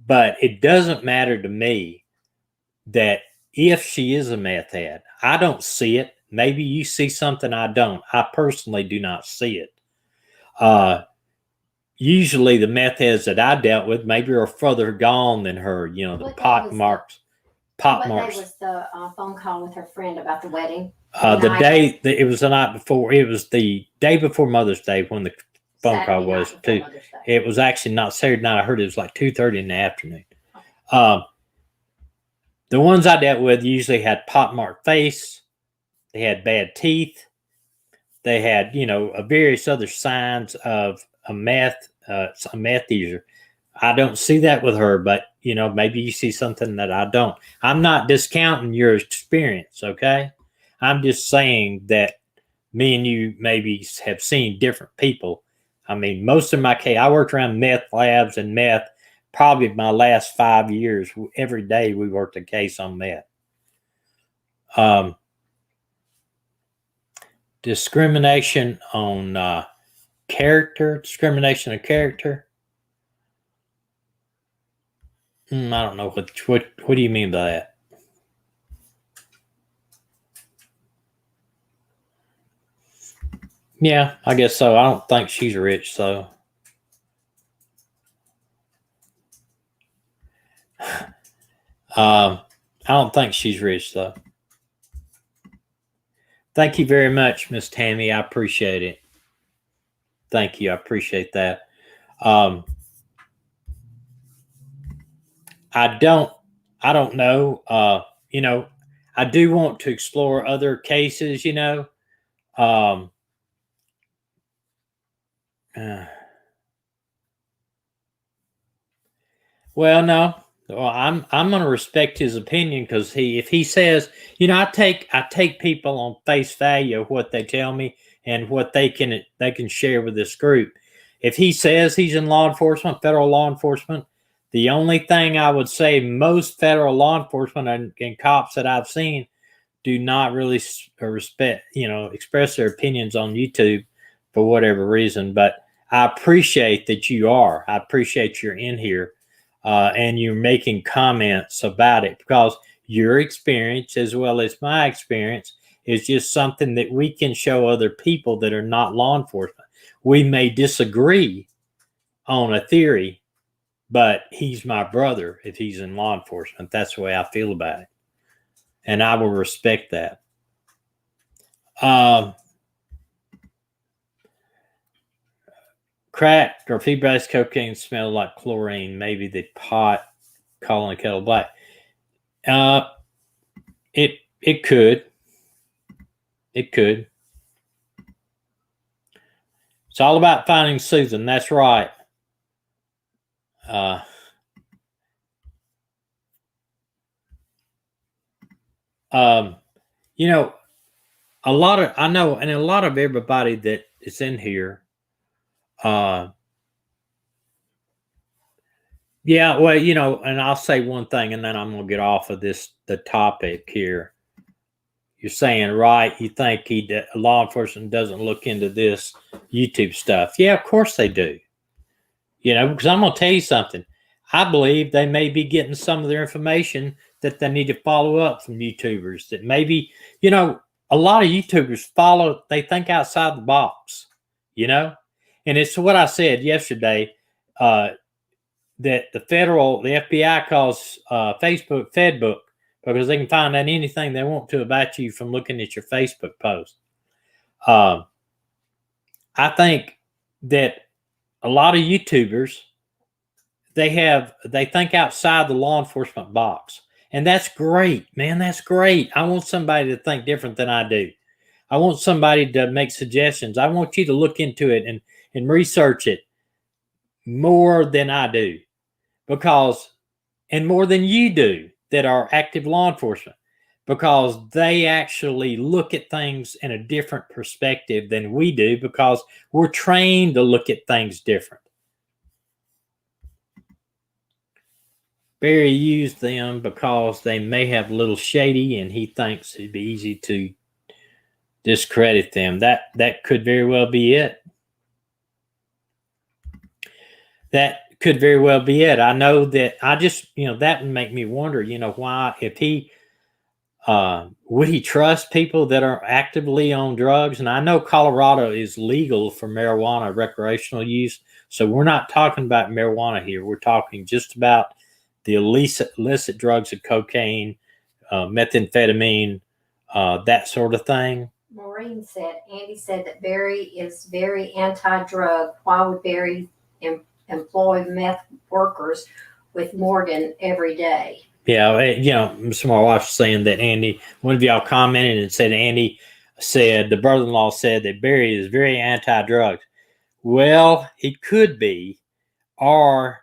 But it doesn't matter to me that if she is a meth head, I don't see it. Maybe you see something I don't. I personally do not see it. usually the meth heads that I dealt with maybe are further gone than her. You know, the What day pot was marks. What day was the phone call with her friend about the wedding? It was the night before. It was the day before Mother's Day when the phone call was too. It was actually not Saturday night. I heard it was like 2:30 in the afternoon. The ones I dealt with usually had pockmarked face. They had bad teeth. They had, you know, various other signs of a meth user. I don't see that with her, but you know, maybe you see something that I don't. I'm not discounting your experience, okay? I'm just saying that me and you maybe have seen different people. I mean, most of my case, I worked around meth labs and meth probably my last 5 years. Every day we worked a case on meth. Discrimination on character, discrimination of character. I don't know what do you mean by that? Yeah, I guess so. I don't think she's rich, so. I don't think she's rich, though. Thank you very much, Miss Tammy. I appreciate it. Thank you. I appreciate that. I don't know. You know, I do want to explore other cases, you know. Well, no. Well, I'm going to respect his opinion because if he says, you know, I take people on face value of what they tell me and what they can share with this group. If he says he's in law enforcement, federal law enforcement, the only thing I would say most federal law enforcement and cops that I've seen do not really respect, you know, express their opinions on YouTube for whatever reason. But I appreciate that you are. I appreciate you're in here. And you're making comments about it because your experience, as well as my experience, is just something that we can show other people that are not law enforcement. We may disagree on a theory, but he's my brother if he's in law enforcement. That's the way I feel about it. And I will respect that. Crack or feed-based cocaine smell like chlorine. Maybe the pot calling the kettle black. It could. It could. It's all about finding Susan. That's right. You know, a lot of everybody that is in here. Yeah, well, you know, and I'll say one thing, and then I'm gonna get off of the topic here. You're saying, right? You think law enforcement doesn't look into this YouTube stuff? Yeah, of course they do. You know, because I'm gonna tell you something. I believe they may be getting some of their information that they need to follow up from YouTubers. That maybe, you know, a lot of YouTubers they think outside the box. You know, and it's what I said yesterday. That the FBI calls Facebook Fedbook because they can find out anything they want to about you from looking at your Facebook post. I think that a lot of YouTubers, they think outside the law enforcement box. And that's great, man. That's great. I want somebody to think different than I do. I want somebody to make suggestions. I want you to look into it and research it more than I do. And more than you do that are active law enforcement, because they actually look at things in a different perspective than we do because we're trained to look at things different. Barry used them because they may have a little shady and he thinks it'd be easy to discredit them. That could very well be it. That could very well be it. I know that that would make me wonder, why, if he, would he trust people that are actively on drugs? And I know Colorado is legal for marijuana recreational use. So we're not talking about marijuana here. We're talking just about the illicit drugs of cocaine, methamphetamine, that sort of thing. Maureen said, Andy said that Barry is very anti-drug. Why would Barry employ meth workers with Morgan every day? Yeah, you know, so my wife's saying that Andy, one of y'all commented and said Andy said, the brother-in-law said that Barry is very anti-drugs. Well, he could be, or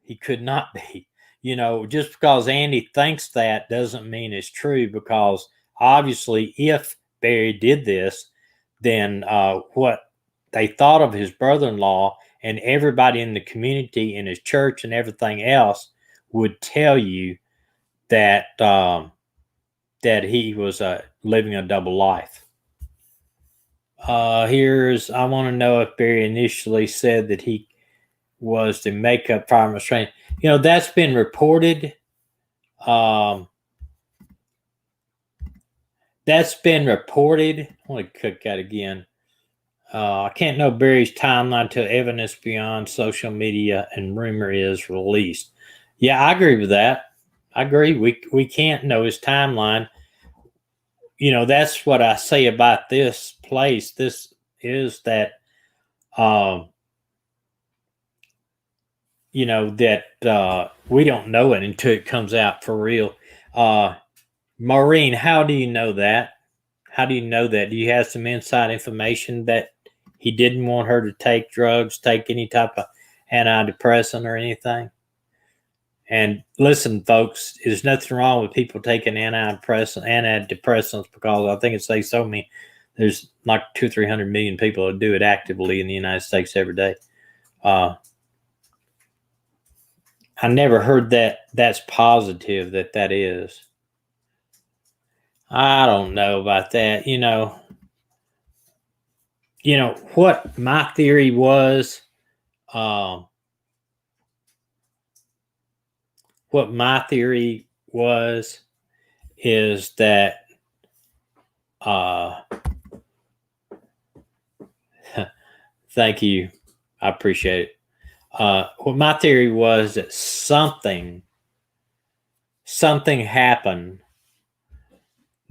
he could not be. You know, just because Andy thinks that doesn't mean it's true, because obviously if Barry did this, then what they thought of his brother-in-law and everybody in the community and his church and everything else would tell you that that he was living a double life. I want to know if Barry initially said that he was the makeup fireman's training. You know, that's been reported. That's been reported. I want to cook that again. I can't know Barry's timeline until evidence beyond social media and rumor is released. Yeah, I agree with that. I agree. We can't know his timeline. You know, that's what I say about this place. This is that, you know, that we don't know it until it comes out for real. Maureen, how do you know that? How do you know that? Do you have some inside information that he didn't want her to take drugs, take any type of antidepressant or anything? And listen, folks, there's nothing wrong with people taking antidepressants, because I think it says so many. There's like 200-300 million people who do it actively in the United States every day. I never heard that that's positive, that is. I don't know about that. You know what my theory was. What my theory was is that thank you, I appreciate it. What my theory was that something happened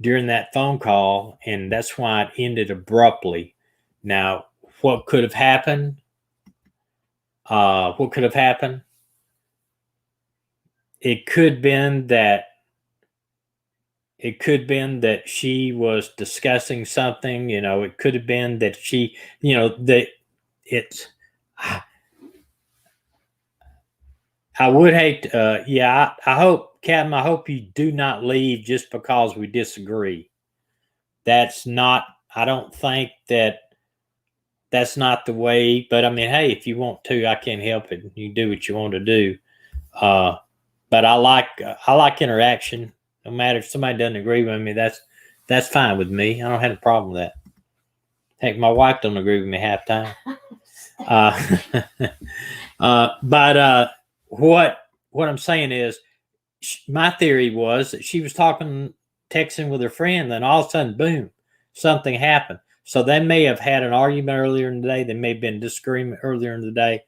during that phone call, and that's why it ended abruptly. Now, what could have happened? What could have happened? It could have been that she was discussing something. You know, it could have been that she, you know, that it's. I would hate. Yeah, I hope, Captain. I hope you do not leave just because we disagree. That's not. I don't think that's not the way. But I mean, hey, if you want to, I can't help it. You do what you want to do. But I like interaction. No matter if somebody doesn't agree with me, that's fine with me. I don't have a problem with that. Heck, my wife don't agree with me half time. But what I'm saying is, my theory was that she was texting with her friend, then all of a sudden, boom, something happened. So they may have had an argument earlier in the day. They may have been disagreement earlier in the day.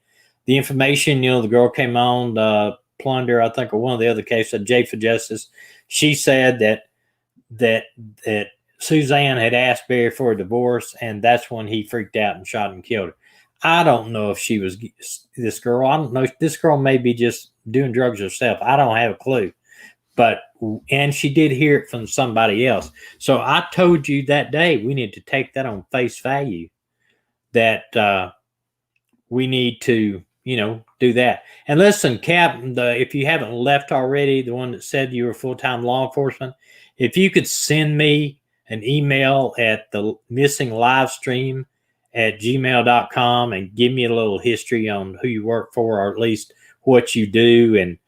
The information, the girl came on, Plunder, I think, or one of the other cases, J for Justice. She said that Suzanne had asked Barry for a divorce, and that's when he freaked out and shot and killed her. I don't know if she was this girl. I don't know. This girl may be just doing drugs herself. I don't have a clue. And she did hear it from somebody else. So I told you that day we need to take that on face value, that we need to, do that. And listen, Captain, if you haven't left already, the one that said you were full-time law enforcement, if you could send me an email at the missing live stream at gmail.com and give me a little history on who you work for, or at least what you do, and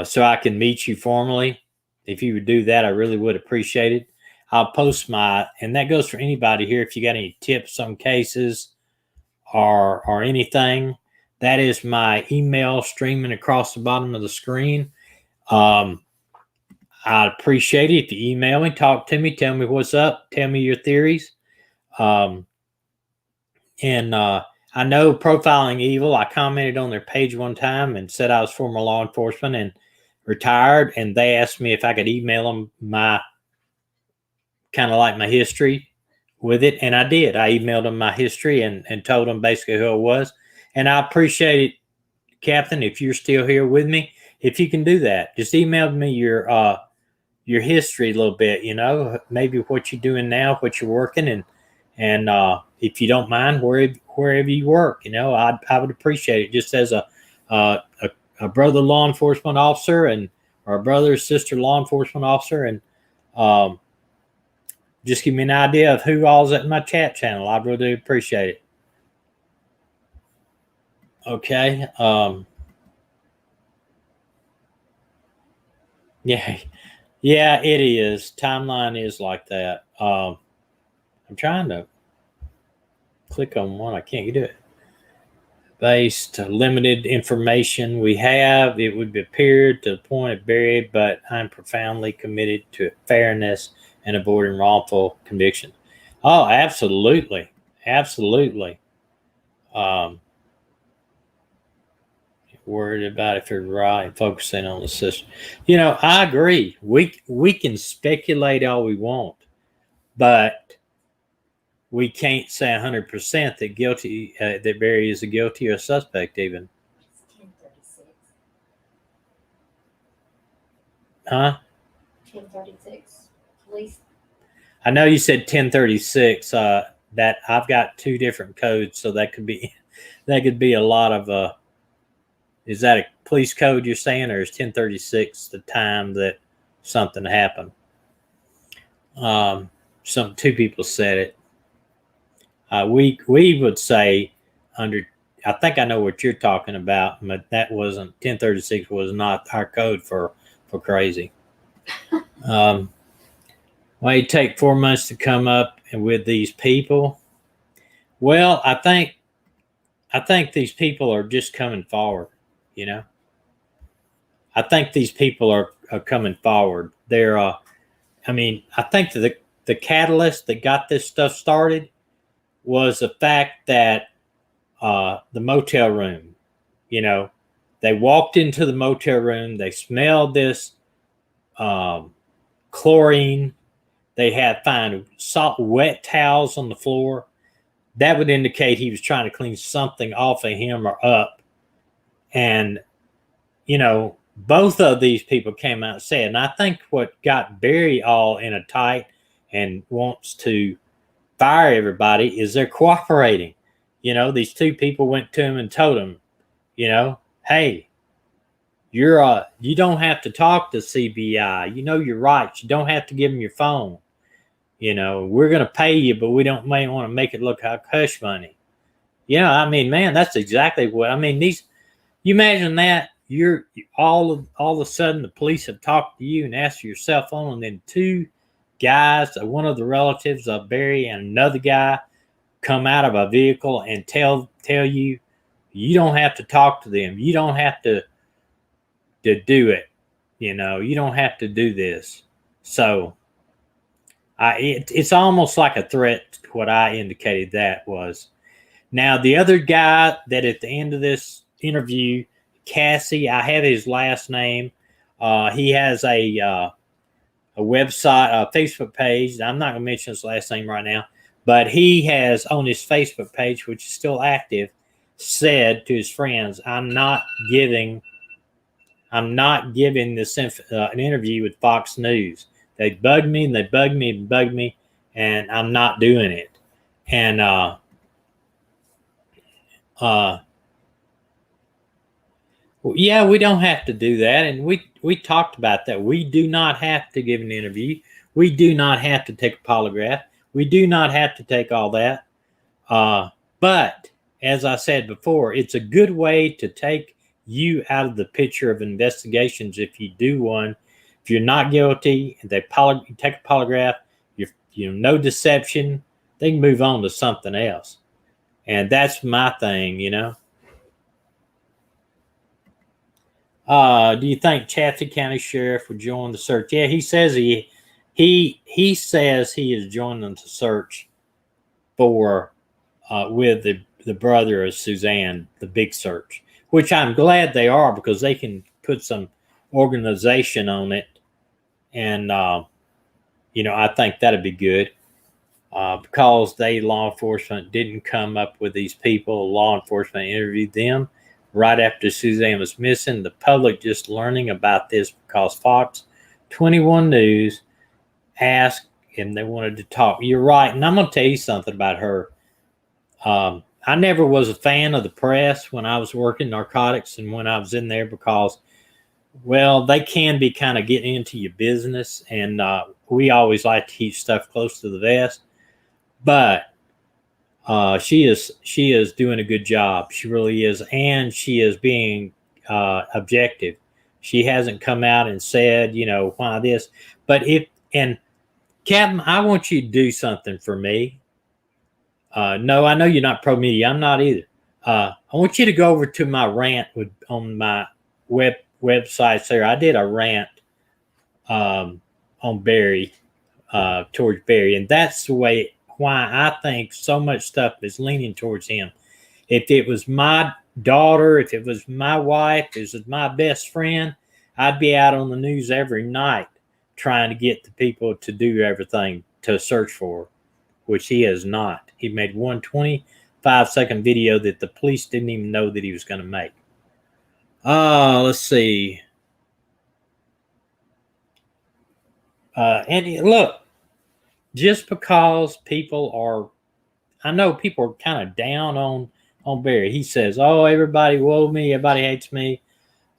so I can meet you formally. If you would do that, I really would appreciate it. I'll post and that goes for anybody here. If you got any tips on cases or anything, that is my email streaming across the bottom of the screen. I'd appreciate it if you email me, talk to me, tell me what's up, tell me your theories. And I I know Profiling Evil. I commented on their page one time and said I was former law enforcement and retired, and they asked me if I could email them my kind of like my history with it, and I did. I emailed them my history and told them basically who I was, and I appreciate it, Captain. If you're still here with me, if you can do that, just email me your history a little bit. You know, maybe what you're doing now, what you're working, and if you don't mind, wherever you work, you know, I would appreciate it. Just as a brother law enforcement officer and or a brother or sister law enforcement officer, and just give me an idea of who all's at my chat channel. I really do appreciate it. Okay. Yeah, it is. Timeline is like that. I'm trying to click on one. I can't do it. Based limited information we have, it would appear to the point of buried, but I'm profoundly committed to fairness and avoiding wrongful conviction. Oh, absolutely. Absolutely. Worried about if you're right, focusing on the system. You know, I agree. We can speculate all we want, but we can't say 100% that guilty that Barry is a guilty or suspect even. Huh? 1036. Police. I know you said 1036. That I've got two different codes, so that could be a lot of. Is that a police code you're saying, or is 1036 the time that something happened? Two people said it. We would say under. I think I know what you're talking about, but that wasn't 1036. Was not our code for crazy. Why it take 4 months to come up and with these people? Well, I think these people are just coming forward. You know, I think these people are coming forward. They're. I mean, I think that the catalyst that got this stuff started was the fact that the motel room, you know, they walked into the motel room, they smelled this chlorine, they had found wet towels on the floor. That would indicate he was trying to clean something off of him or up. And, you know, both of these people came out and said, and I think what got Barry all in a tight and wants to fire everybody is they're cooperating. You know, these two people went to him and told him, you know, hey, you don't have to talk to CBI. You know your rights. You don't have to give them your phone. You know, we're going to pay you, but we don't may want to make it look like hush money. You know, I mean, man, that's exactly what I mean. You imagine that you're all of a sudden the police have talked to you and asked for your cell phone, and then two guys, one of the relatives of Barry and another guy, come out of a vehicle and tell you you don't have to talk to them. You don't have to do it. You know, you don't have to do this. So it's almost like a threat to what I indicated that was. Now, the other guy that at the end of this interview, Cassie, I have his last name. He has a website, a Facebook page. I'm not going to mention his last name right now, but he has on his Facebook page, which is still active, said to his friends, I'm not giving this an interview with Fox News. They bugged me and they bugged me and bugged me, and I'm not doing it. And yeah, we don't have to do that. And we talked about that. We do not have to give an interview. We do not have to take a polygraph. We do not have to take all that. But as I said before, it's a good way to take you out of the picture of investigations if you do one. If you're not guilty and they take a polygraph, you know, no deception, they can move on to something else. And that's my thing, you know. Do you think Chaffee County Sheriff would join the search? Yeah, he says he says he is joining the search for with the brother of Suzanne the big search, which I'm glad they are, because they can put some organization on it. And, I think that'd be good. Because law enforcement didn't come up with these people. Law enforcement interviewed them right after Suzanne was missing. The public just learning about this because Fox 21 News asked and they wanted to talk. You're right. And I'm going to tell you something about her. I never was a fan of the press when I was working narcotics and when I was in there, because, well, they can be kind of getting into your business. And we always like to keep stuff close to the vest. But she is doing a good job. She really is. And she is being objective. She hasn't come out and said, why this. But Captain, I want you to do something for me. No, I know you're not pro media. I'm not either. I want you to go over to my rant on my websites there. I did a rant on Barry, towards Barry, and that's the way why I think so much stuff is leaning towards him. If it was my daughter, if it was my wife, if it was my best friend, I'd be out on the news every night trying to get the people to do everything to search for, which he has not. He made one 25-second video that the police didn't even know that he was going to make. Let's see. And look, just because people are, I know people are kind of down on Barry. He says, "Oh, everybody woe me, everybody hates me."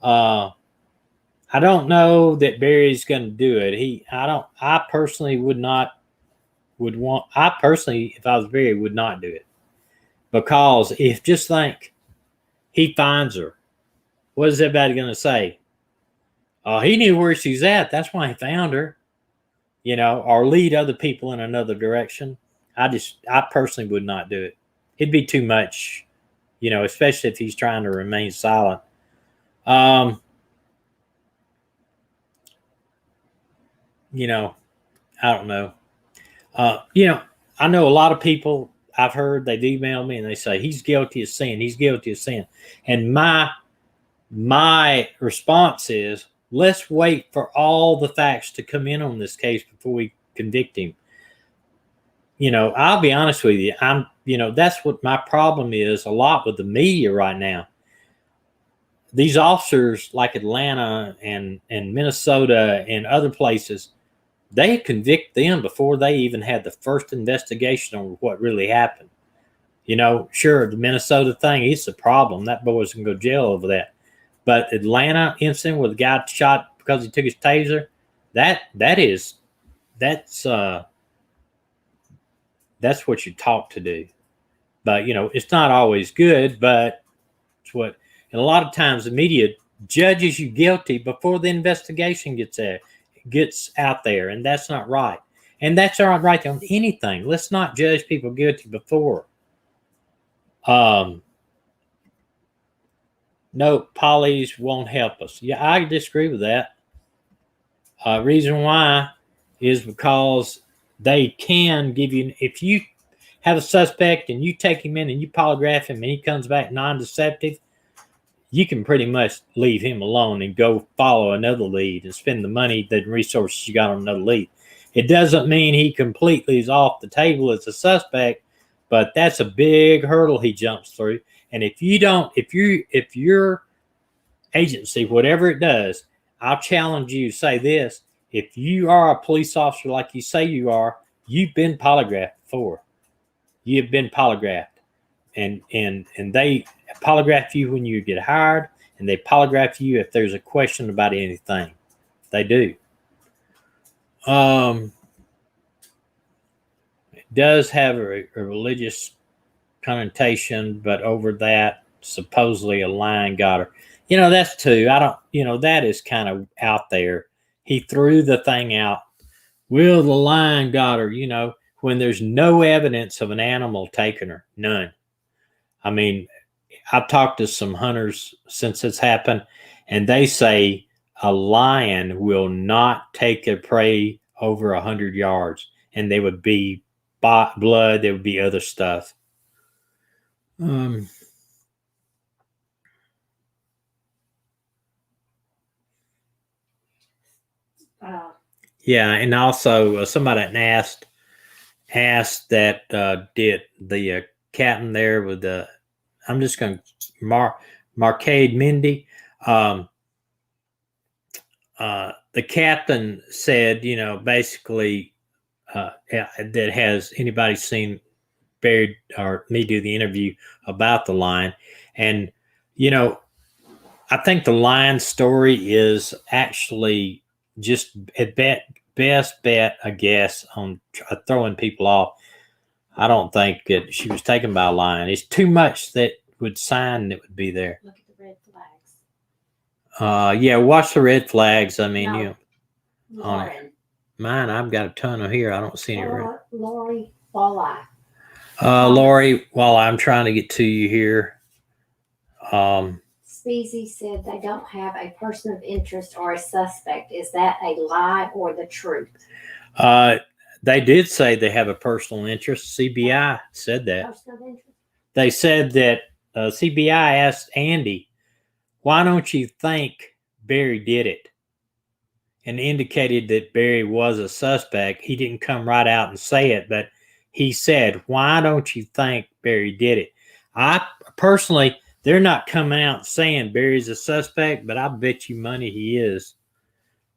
I don't know that Barry's going to do it. I personally if I was Barry, would not do it, because just think, he finds her. What is everybody going to say? He knew where she's at. That's why he found her. Or lead other people in another direction. I personally would not do it. It'd be too much, especially if he's trying to remain silent. I don't know. I know a lot of people I've heard, they've emailed me and they say, he's guilty of sin. He's guilty of sin. And my response is, let's wait for all the facts to come in on this case before we convict him. I'll be honest with you. That's what my problem is a lot with the media right now. These officers like Atlanta and Minnesota and other places, they convict them before they even had the first investigation on what really happened. Sure, the Minnesota thing, it's a problem. That boy's going to go to jail over that. But Atlanta incident where the guy shot because he took his taser, that's what you taught to do. But it's not always good, but it's what. And a lot of times the media judges you guilty before the investigation gets out there, and that's not right. And that's not right on anything. Let's not judge people guilty before. No, polys won't help us. Yeah, I disagree with that. Reason why is because they can give you, if you have a suspect and you take him in and you polygraph him and he comes back non-deceptive, you can pretty much leave him alone and go follow another lead and spend the money, the resources you got on another lead. It doesn't mean he completely is off the table as a suspect, but that's a big hurdle he jumps through. And if your agency, whatever it does, I'll challenge you to say this. If you are a police officer like you say you are, you've been polygraphed before. You've been polygraphed. And they polygraph you when you get hired, and they polygraph you if there's a question about anything. They do. It does have a religious connotation, but over that, supposedly a lion got her. That's too. I don't. That is kind of out there. He threw the thing out. Will the lion got her? When there's no evidence of an animal taking her, none. I mean, I've talked to some hunters since it's happened, and they say a lion will not take a prey over 100 yards, and there would be blood, there would be other stuff. Um, yeah, and also somebody asked that did the captain there with the I'm just going to Marcade Mindy. The captain said, basically that has anybody seen Barry or me do the interview about the line, and you know I think the line story is actually just at best bet a guess on throwing people off. I don't think that she was taken by a lion. It's too much that would sign that would be there. Look at the red flags. Yeah, watch the red flags. I mean, No, on Lauren. mine, I've got a ton of here. I don't see any red. Lori Walleye. Lori, while I'm trying to get to you here, Speezy said they don't have a person of interest or a suspect. Is that a lie or the truth? they did say they have a personal interest. CBI said that. Person of interest? They said that CBI asked Andy, why don't you think Barry did it? And indicated that Barry was a suspect. He didn't come right out and say it, but he said, why don't you think Barry did it? I personally, they're not coming out saying Barry's a suspect, but I bet you money he is,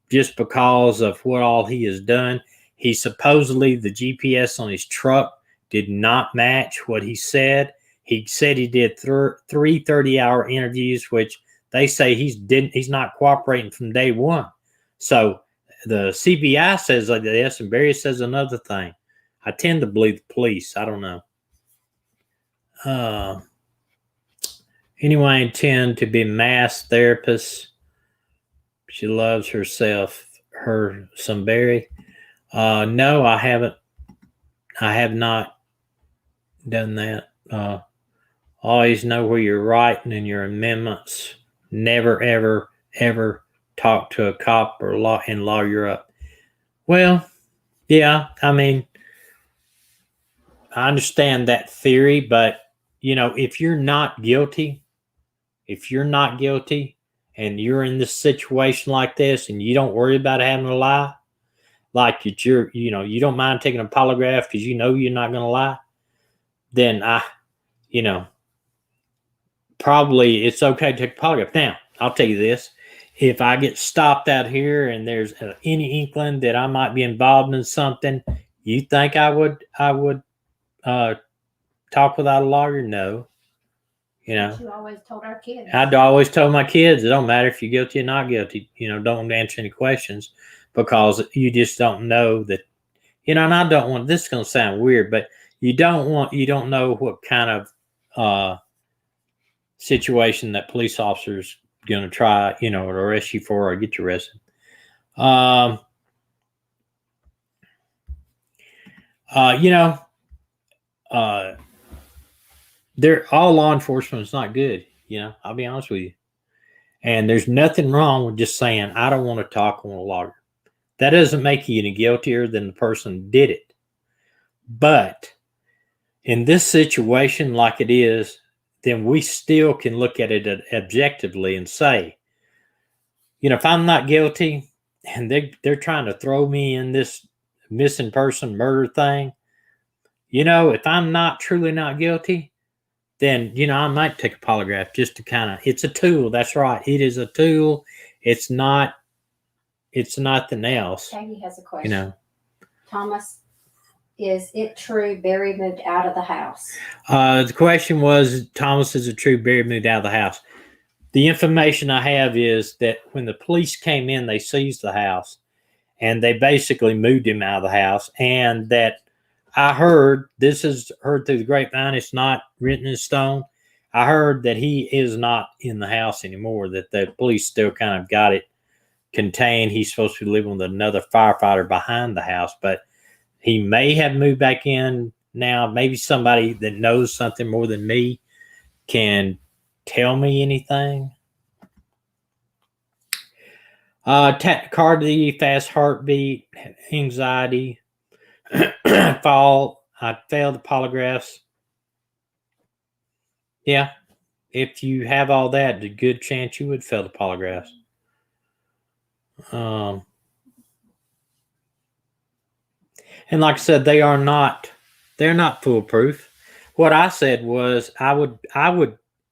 just because of what all he has done. He supposedly, the GPS on his truck did not match what he said. He said he did three 30-hour interviews, which they say he's not cooperating from day one. So the CBI says like this, and Barry says another thing. I tend to believe the police. I don't know. Anyway, I intend to be a mass therapist. She loves herself. Some Barry. No, I haven't. I have not done that. Always know where you're writing in your amendments. Never, ever, ever talk to a cop or lawyer up. Well, yeah, I mean, I understand that theory, but if you're not guilty, and you're in this situation like this and you don't worry about having to lie, like you don't mind taking a polygraph because you're not going to lie, then probably it's okay to take a polygraph. Now, I'll tell you this. If I get stopped out here and there's any inkling that I might be involved in something, you think I would talk without a lawyer? No. You always told our kids. I'd always told my kids, it don't matter if you're guilty or not guilty. Don't answer any questions, because you just don't know that. And I don't want. This is going to sound weird, but you don't know what kind of situation that police officer's going to try, to arrest you for or get you arrested. All law enforcement is not good. I'll be honest with you. And there's nothing wrong with just saying, I don't want to talk on a lawyer. That doesn't make you any guiltier than the person who did it. But in this situation, like it is, then we still can look at it objectively and say, if I'm not guilty and they're trying to throw me in this missing person murder thing, if I'm truly not guilty, then, I might take a polygraph just to it's a tool. That's right. It is a tool. It's nothing else. Peggy has a question. Thomas, is it true Barry moved out of the house? The question was, Thomas, is it true Barry moved out of the house? The information I have is that when the police came in, they seized the house and they basically moved him out of the house. And that I heard, this is heard through the grapevine, it's not written in stone. I heard that he is not in the house anymore, that the police still kind of got it contained. He's supposed to be living with another firefighter behind the house, but he may have moved back in now. Maybe somebody that knows something more than me can tell me anything. Tachycardia, fast heartbeat, anxiety, fall. I failed the polygraphs. Yeah. If you have all that, there's a good chance you would fail the polygraphs. And like I said, they're not foolproof. What I said was I would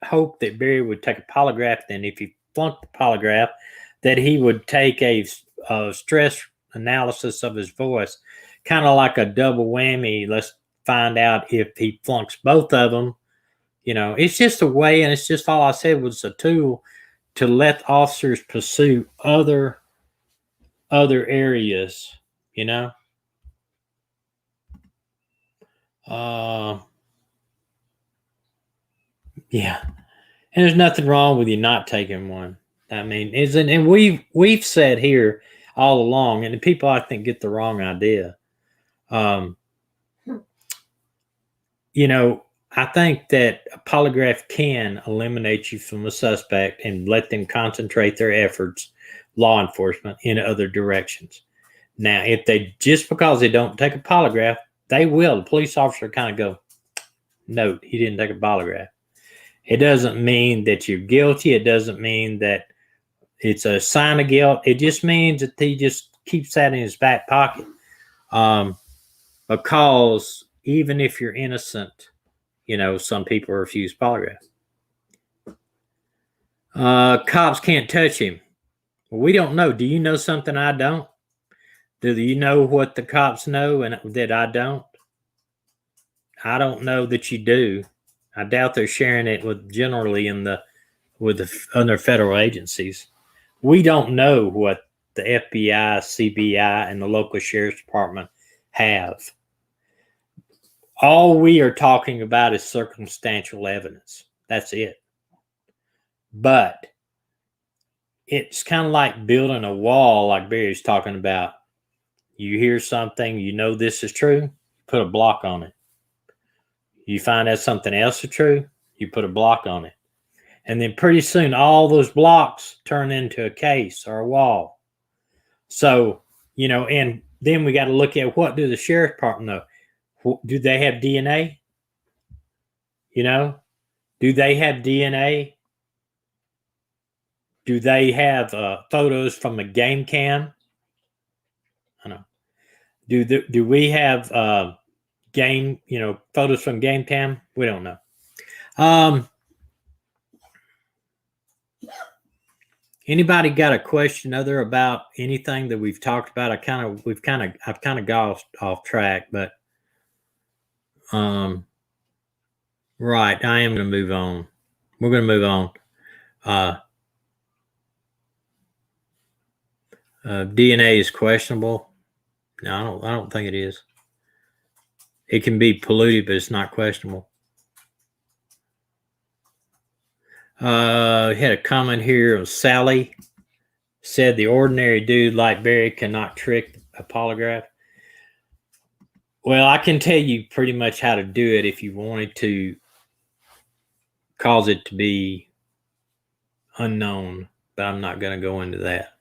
hope that Barry would take a polygraph. Then, if he flunked the polygraph, that he would take a stress analysis of his voice, kind of like a double whammy. Let's find out if he flunks both of them. It's just a way, and it's just all I said was a tool to let officers pursue other areas. Yeah. And there's nothing wrong with you not taking one. I mean, isn't and we've said here all along, and the people I think get the wrong idea. I think that a polygraph can eliminate you from a suspect and let them concentrate their efforts, law enforcement, in other directions. Now, if they just because they don't take a polygraph, they will. The police officer kind of go, "Note, he didn't take a polygraph." It doesn't mean that you're guilty. It doesn't mean that it's a sign of guilt. It just means that he just keeps that in his back pocket. Because even if you're innocent, some people refuse polygraph. Cops can't touch him. Well, we don't know. Do you know something I don't? Do you know what the cops know and that I don't? I don't know that you do. I doubt they're sharing it with the other federal agencies. We don't know what the FBI, CBI, and the local sheriff's department have. All we are talking about is circumstantial evidence. That's it. But it's kind of like building a wall, like Barry's talking about. You hear something, this is true, put a block on it. You find out something else is true, you put a block on it. And then pretty soon, all those blocks turn into a case or a wall. So, and then we got to look at what do the sheriff department know? Do they have DNA? Do they have DNA? Do they have photos from a game cam? I know. Do we have photos from game cam? We don't know. Anybody got a question other about anything that we've talked about? I've kind of got off track, but right, I am going to move on. We're going to move on. DNA is questionable. No, I don't think it is. It can be polluted, but it's not questionable. Had a comment here of Sally said the ordinary dude like Barry cannot trick a polygraph. Well, I can tell you pretty much how to do it if you wanted to cause it to be unknown, but I'm not going to go into that.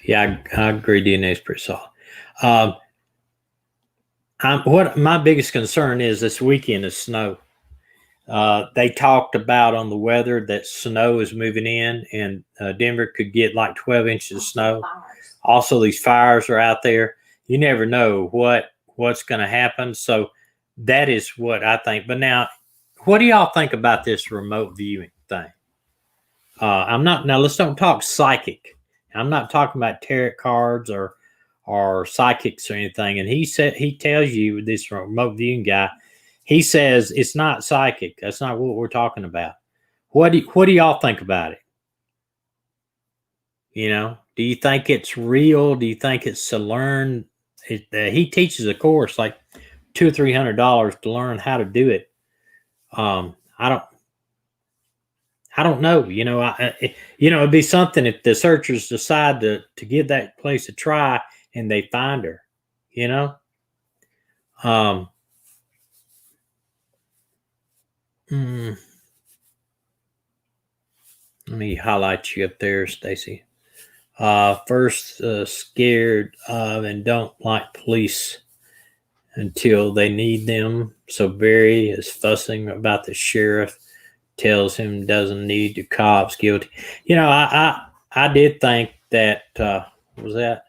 Yeah, I agree. DNA is pretty solid. What my biggest concern is this weekend is snow. They talked about on the weather that snow is moving in, and Denver could get like 12 inches of snow. Also, these fires are out there. You never know what's going to happen. So that is what I think. But now, what do y'all think about this remote viewing thing? Let's don't talk psychic. I'm not talking about tarot cards or psychics or anything. And he tells you, this remote viewing guy, he says it's not psychic. That's not what we're talking about. What do y'all think about it? Do you think it's real? Do you think it's to learn? He teaches a course like $200 or $300 to learn how to do it. I don't know. It'd be something if the searchers decide to give that place a try and they find her. Let me highlight you up there, Stacy. First, scared of and don't like police until they need them. So Barry is fussing about the sheriff, tells him doesn't need the cops, guilty. You know, I did think that what was that?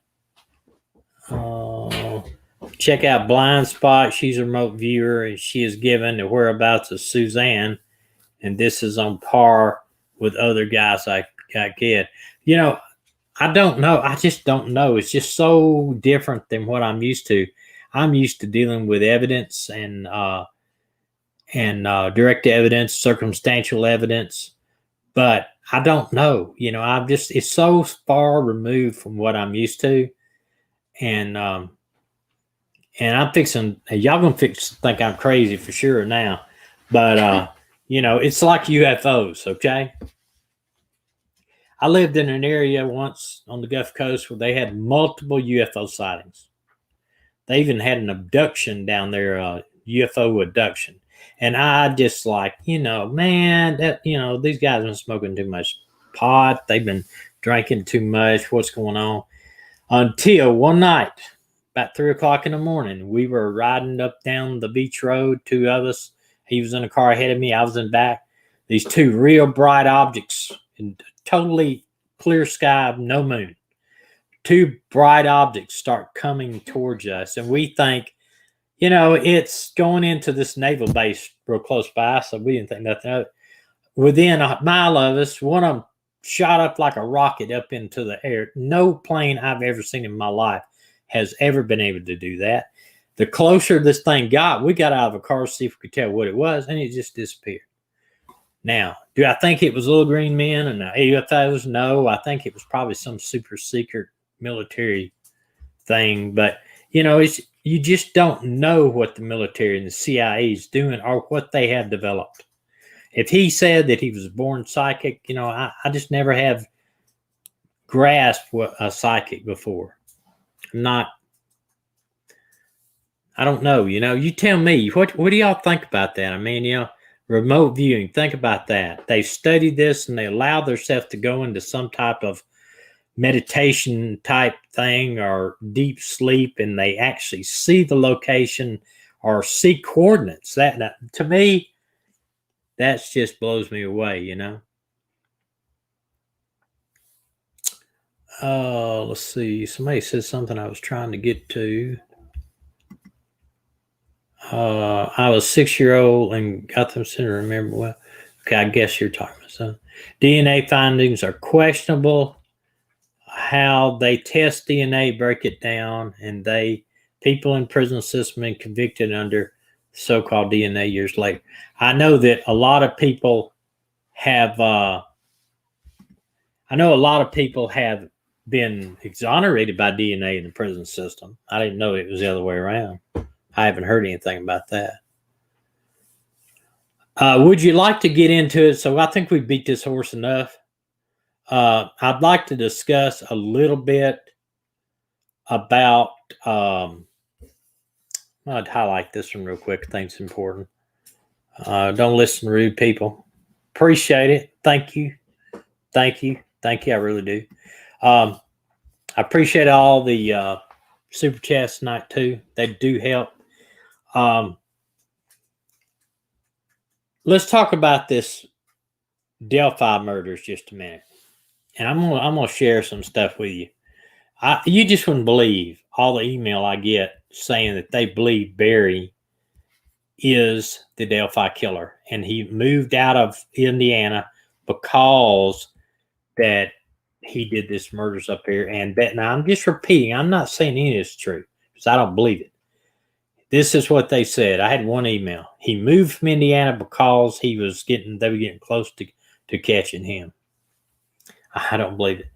Check out Blind Spot. She's a remote viewer, and she is given the whereabouts of Suzanne, and this is on par with other guys I get. You know, I don't know. I just don't know. It's just so different than what I'm used to. I'm used to dealing with evidence and direct evidence, circumstantial evidence, but I don't know. You know, it's so far removed from what I'm used to, and I'm fixing. Y'all gonna think I'm crazy for sure now, but you know, it's like UFOs. Okay. I lived in an area once on the Gulf Coast where they had multiple UFO sightings. They even had an abduction down there, UFO abduction. And I just like, you know, man, that, you know, these guys have been smoking too much pot. They've been drinking too much. What's going on? Until one night, about 3:00 in the morning, we were riding up down the beach road, two of us. He was in a car ahead of me. I was in back. These two real bright objects in totally clear sky, no moon. Two bright objects start coming towards us, and we think, you know, it's going into this naval base real close by, so we didn't think nothing of it. Within a mile of us, one of them shot up like a rocket up into the air. No plane I've ever seen in my life has ever been able to do that. The closer this thing got, we got out of a car to see if we could tell what it was, and it just disappeared. Now, do I think it was little green men and UFOs? No, I think it was probably some super secret military thing. But, you know, you just don't know what the military and the CIA is doing or what they have developed. If he said that he was born psychic, you know, I just never have grasped what a psychic before. I don't know, you know, you tell me, what do y'all think about that? I mean, you know, remote viewing, think about that. They studied this and they allowed themselves to go into some type of meditation type thing or deep sleep, and they actually see the location or see coordinates. That to me, that just blows me away, you know. Let's see. Somebody said something I was trying to get to. I was 6-year-old and got them to remember well. Okay, I guess you're talking about something. DNA findings are questionable. How they test DNA, break it down, and people in prison system and convicted under so-called DNA years later. I know that a lot of people have. I know a lot of people have been exonerated by DNA in the prison system. I didn't know it was the other way around. I haven't heard anything about that. Would you like to get into it? So I think we beat this horse enough. I'd like to discuss a little bit about, I'd highlight this one real quick. I think it's important. Don't listen to rude people. Appreciate it. Thank you. Thank you. Thank you. I really do. I appreciate all the super chats tonight too. They do help. Let's talk about this Delphi murders just a minute. And I'm gonna share some stuff with you. You just wouldn't believe all the email I get saying that they believe Barry is the Delphi killer, and he moved out of Indiana because that he did this murders up here. And now I'm just repeating. I'm not saying any of this is true because I don't believe it. This is what they said. I had one email. He moved from Indiana because they were getting close to catching him. I don't believe it.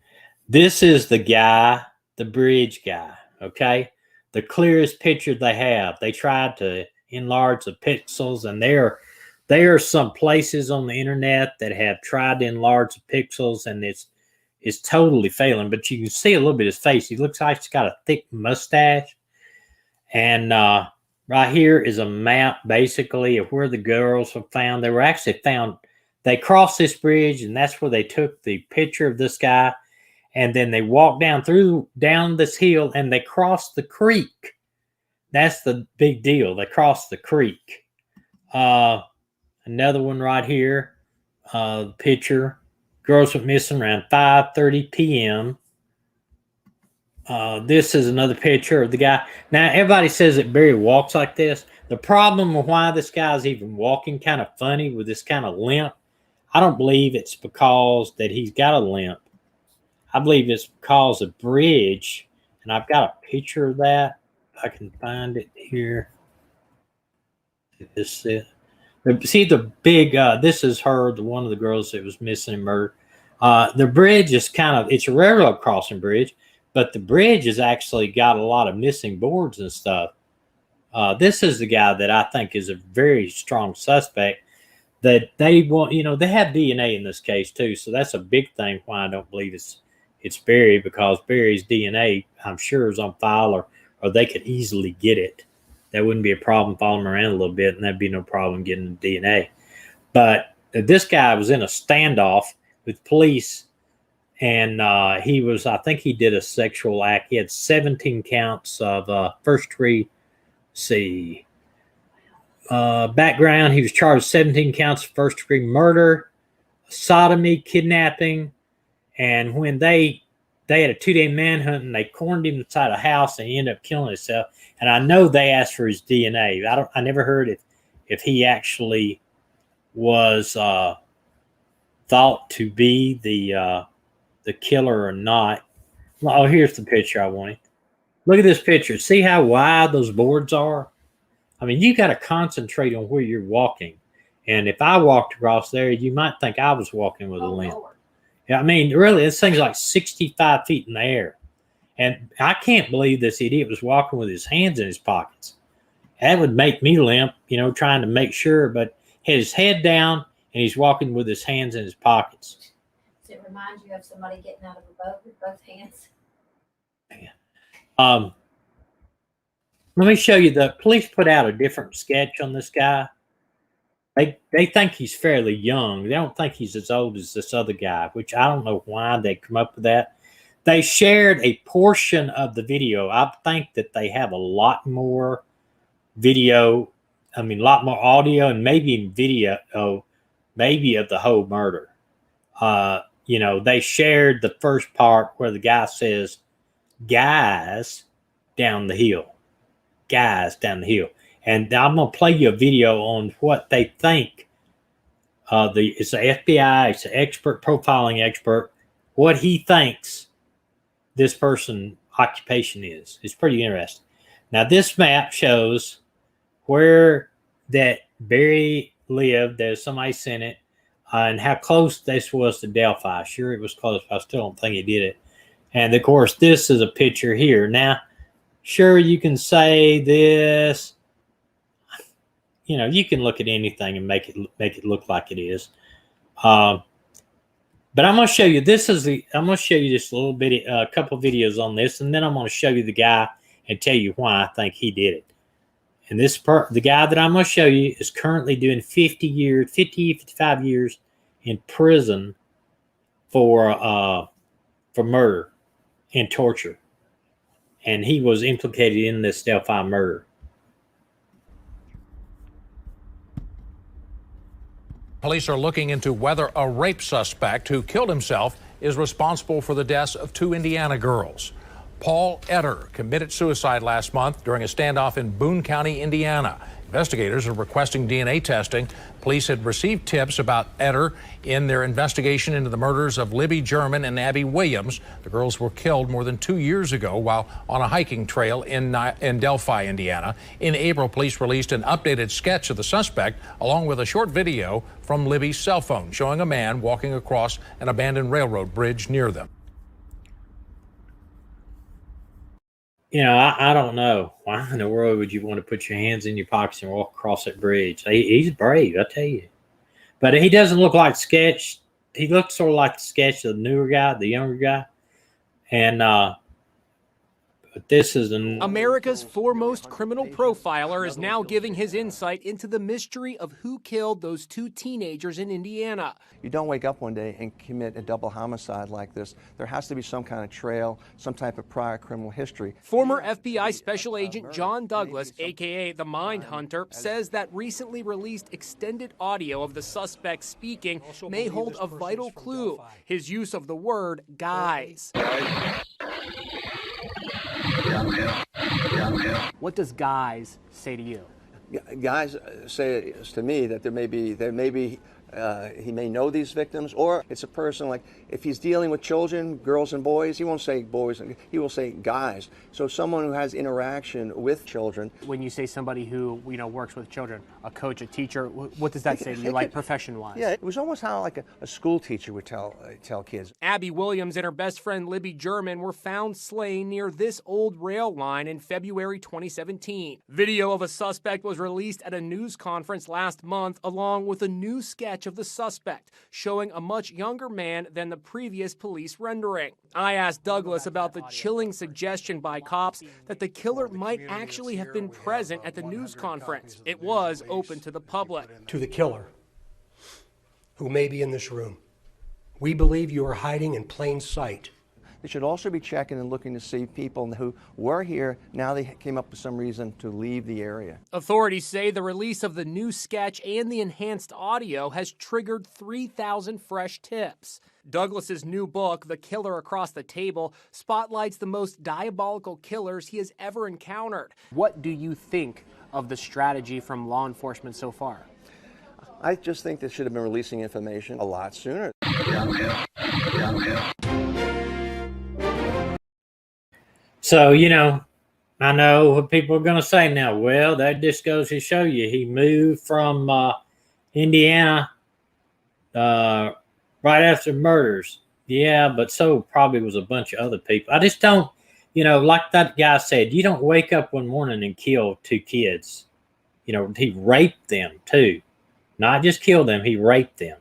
This is the guy, the bridge guy, okay? The clearest picture they have. They tried to enlarge the pixels, and there are some places on the internet that have tried to enlarge the pixels, and it's totally failing. But you can see a little bit of his face. He looks like he's got a thick mustache. And right here is a map, basically, of where the girls were found. They were actually found. They crossed this bridge, and that's where they took the picture of this guy. And then they walked down this hill, and they crossed the creek. that's the big deal. They crossed the creek. Another one right here. Picture. Girls went missing around 5:30 p.m. This is another picture of the guy. Now, everybody says that Barry walks like this. The problem of why this guy's even walking kind of funny with this kind of limp, I don't believe it's because that he's got a limp. I believe it's because of bridge, and I've got a picture of that. I can find it here. This is it. See the big. This is her, one of the girls that was missing and murdered. The bridge is it's a railroad crossing bridge, but the bridge has actually got a lot of missing boards and stuff. This is the guy that I think is a very strong suspect. That they want, they have DNA in this case too, so that's a big thing why I don't believe it's Barry, because Barry's DNA, I'm sure, is on file, or they could easily get it. That wouldn't be a problem following him around a little bit, and that'd be no problem getting the DNA. But this guy was in a standoff with police, and I think he did a sexual act. He had 17 counts of first degree. Background, he was charged 17 counts of first degree murder, sodomy, kidnapping, and when they had a 2-day manhunt and they cornered him inside a house and he ended up killing himself. And I know they asked for his DNA. I never heard if he actually was thought to be the killer or not. Oh, here's the picture I wanted. Look at this picture. See how wide those boards are? I mean, you got to concentrate on where you're walking. And if I walked across there, you might think I was walking with a limp. Yeah, I mean, really, this thing's like 65 feet in the air. And I can't believe this idiot was walking with his hands in his pockets. That would make me limp, trying to make sure, but his head down and he's walking with his hands in his pockets. Does it remind you of somebody getting out of a boat with both hands? Yeah. Let me show you. The police put out a different sketch on this guy. They think he's fairly young. They don't think he's as old as this other guy, which I don't know why they come up with that. They shared a portion of the video. I think that they have a lot more video. I mean, a lot more audio and maybe in video, maybe of the whole murder. They shared the first part where the guy says, "Guys down the hill." Guys down the hill. And I'm going to play you a video on what they think. It's the FBI, it's an expert, profiling expert, what he thinks this person's occupation is. It's pretty interesting. Now, this map shows where that Barry lived. There's somebody sent it, and how close this was to Delphi. Sure, it was close, but I still don't think he did it. And, of course, this is a picture here. Now, sure, you can say this. You can look at anything and make it look like it is. But I'm going to show you. I'm going to show you just a little bit, a couple videos on this, and then I'm going to show you the guy and tell you why I think he did it. And the guy that I'm going to show you is currently doing 55 years in prison for murder and torture. And he was implicated in this Delphi murder. Police are looking into whether a rape suspect who killed himself is responsible for the deaths of 2 Indiana girls. Paul Etter committed suicide last month during a standoff in Boone County, Indiana. Investigators are requesting DNA testing. Police had received tips about Etter in their investigation into the murders of Libby German and Abby Williams. The girls were killed more than 2 years ago while on a hiking trail in Delphi, Indiana. In April, police released an updated sketch of the suspect along with a short video from Libby's cell phone showing a man walking across an abandoned railroad bridge near them. I don't know. Why in the world would you want to put your hands in your pockets and walk across that bridge? He's brave, I tell you. But he doesn't look like Sketch. He looks sort of like the Sketch of the newer guy, the younger guy. And But this is America's foremost criminal profiler is now giving his insight into the mystery of who killed those 2 teenagers in Indiana. You don't wake up one day and commit a double homicide like this. There has to be some kind of trail, some type of prior criminal history. Former FBI Special Agent John Douglas, a.k.a. the Mind Hunter, says that recently released extended audio of the suspect speaking may hold a vital clue: his use of the word guys. What does guys say to you? Guys say to me that there may be he may know these victims, or it's a person like, if he's dealing with children, girls and boys, he won't say boys, he will say guys. So someone who has interaction with children. When you say somebody who works with children, a coach, a teacher, what does that say to you, like profession-wise? Yeah, it was almost how like a school teacher would tell kids. Abby Williams and her best friend Libby German were found slain near this old rail line in February 2017. Video of a suspect was released at a news conference last month, along with a new sketch of the suspect, showing a much younger man than the previous police rendering. I asked Douglas about the chilling suggestion by cops that the killer might actually have been present at the news conference. It was open to the public. To the killer, who may be in this room, we believe you are hiding in plain sight. They should also be checking and looking to see people who were here. Now they came up with some reason to leave the area. Authorities say the release of the new sketch and the enhanced audio has triggered 3,000 fresh tips. Douglas's new book, The Killer Across the Table, spotlights the most diabolical killers he has ever encountered. What do you think of the strategy from law enforcement so far? I just think they should have been releasing information a lot sooner. So, I know what people are going to say now. Well, that just goes to show you he moved from Indiana right after murders. Yeah, but so probably was a bunch of other people. I just don't, like that guy said, you don't wake up one morning and kill 2 kids. He raped them too. Not just killed them, he raped them.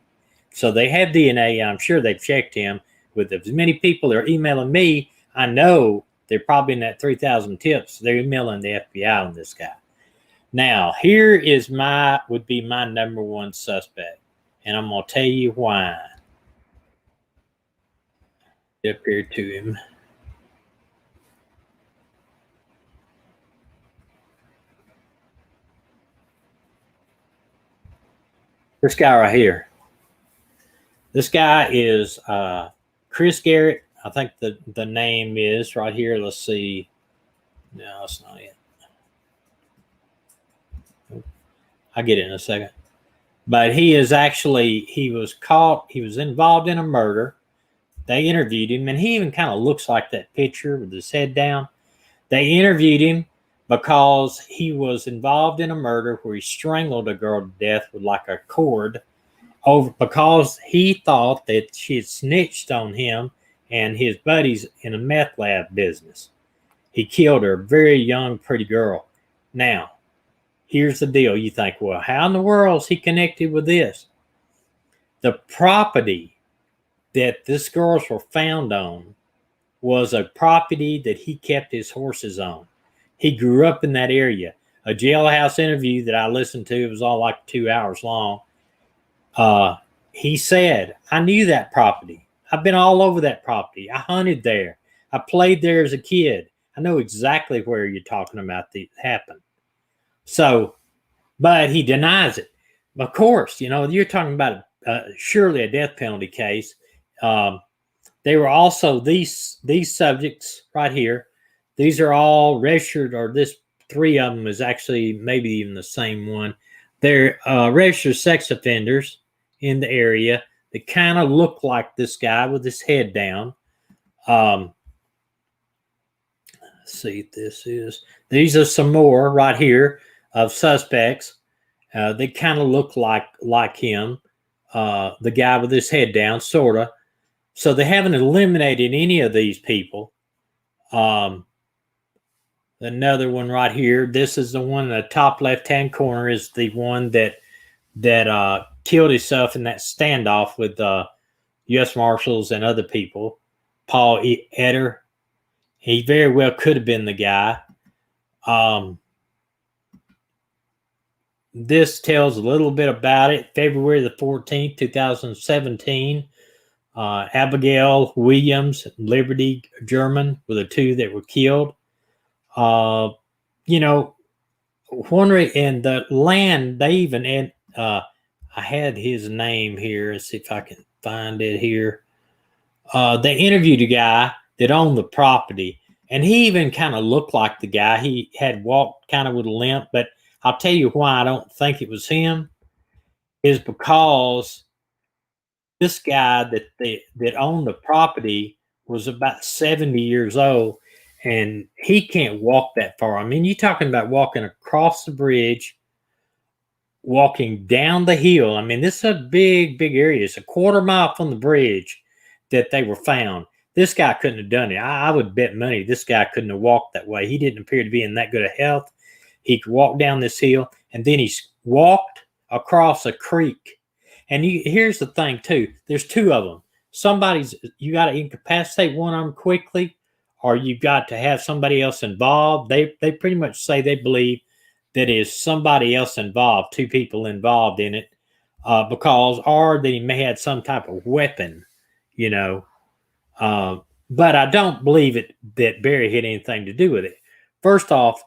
So they have DNA, and I'm sure they've checked him. With as many people that are emailing me, I know they're probably in that 3,000 tips. They're emailing the FBI on this guy. Now, here would be my number 1 suspect, and I'm gonna tell you why. Get up here to him. This guy right here. This guy is Chris Garrett. I think the name is right here. Let's see. No, that's not it. I'll get it in a second. But he was caught. He was involved in a murder. They interviewed him, and he even kind of looks like that picture with his head down. They interviewed him because he was involved in a murder where he strangled a girl to death with like a cord because he thought that she had snitched on him and his buddies in a meth lab business. He killed her, a very young, pretty girl. Now, here's the deal. You think, well, how in the world is he connected with this? The property that this girls were found on was a property that he kept his horses on. He grew up in that area. A jailhouse interview that I listened to, it was all like 2 hours long. He said, I knew that property. I've been all over that property. I hunted there. I played there as a kid. I know exactly where you're talking about that happened. So, but he denies it. Of course, you're talking about surely a death penalty case. They were also these subjects right here. These are all registered, or this 3 of them is actually maybe even the same one. They're registered sex offenders in the area. They kind of look like this guy with his head down. Let's see if this is. These are some more right here of suspects. They kind of look like him, the guy with his head down, sort of. So they haven't eliminated any of these people. Another one right here. This is the one in the top left-hand corner is the one that killed himself in that standoff with U.S. Marshals and other people, Paul Eder. He very well could have been the guy. This tells a little bit about it. February the 14th, 2017. Abigail Williams, Liberty German were the two that were killed. You know, wondering, and the land, they even had, I had his name here. Let's see if I can find it here. They interviewed a guy that owned the property, and he even kind of looked like the guy. He had walked kind of with a limp, but I'll tell you why I don't think it was him, is because this guy that owned the property was about 70 years old, and he can't walk that far. I mean, you're talking about walking across the bridge, walking down the hill. I mean, this is a big, big area. It's a quarter mile from the bridge that they were found. This guy couldn't have done it. I would bet money this guy couldn't have walked that way. He didn't appear to be in that good of health. He could walk down this hill, and then he walked across a creek. And here's the thing, too. There's two of them. You got to incapacitate one of them quickly, or you've got to have somebody else involved. They pretty much say they believe that is somebody else involved, two people involved in it, or that he may have some type of weapon, you know. But I don't believe that Barry had anything to do with it. First off,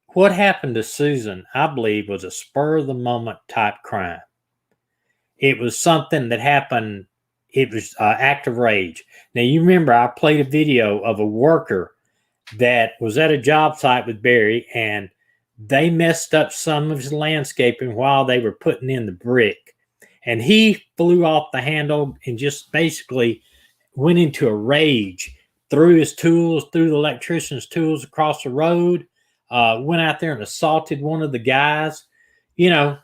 what happened to Susan, I believe, was a spur-of-the-moment type crime. It was something that happened. It was act of rage. Now, you remember I played a video of a worker that was at a job site with Barry, and they messed up some of his landscaping while they were putting in the brick. And he flew off the handle and just basically went into a rage, threw his tools, threw the electrician's tools across the road, went out there and assaulted one of the guys. You know,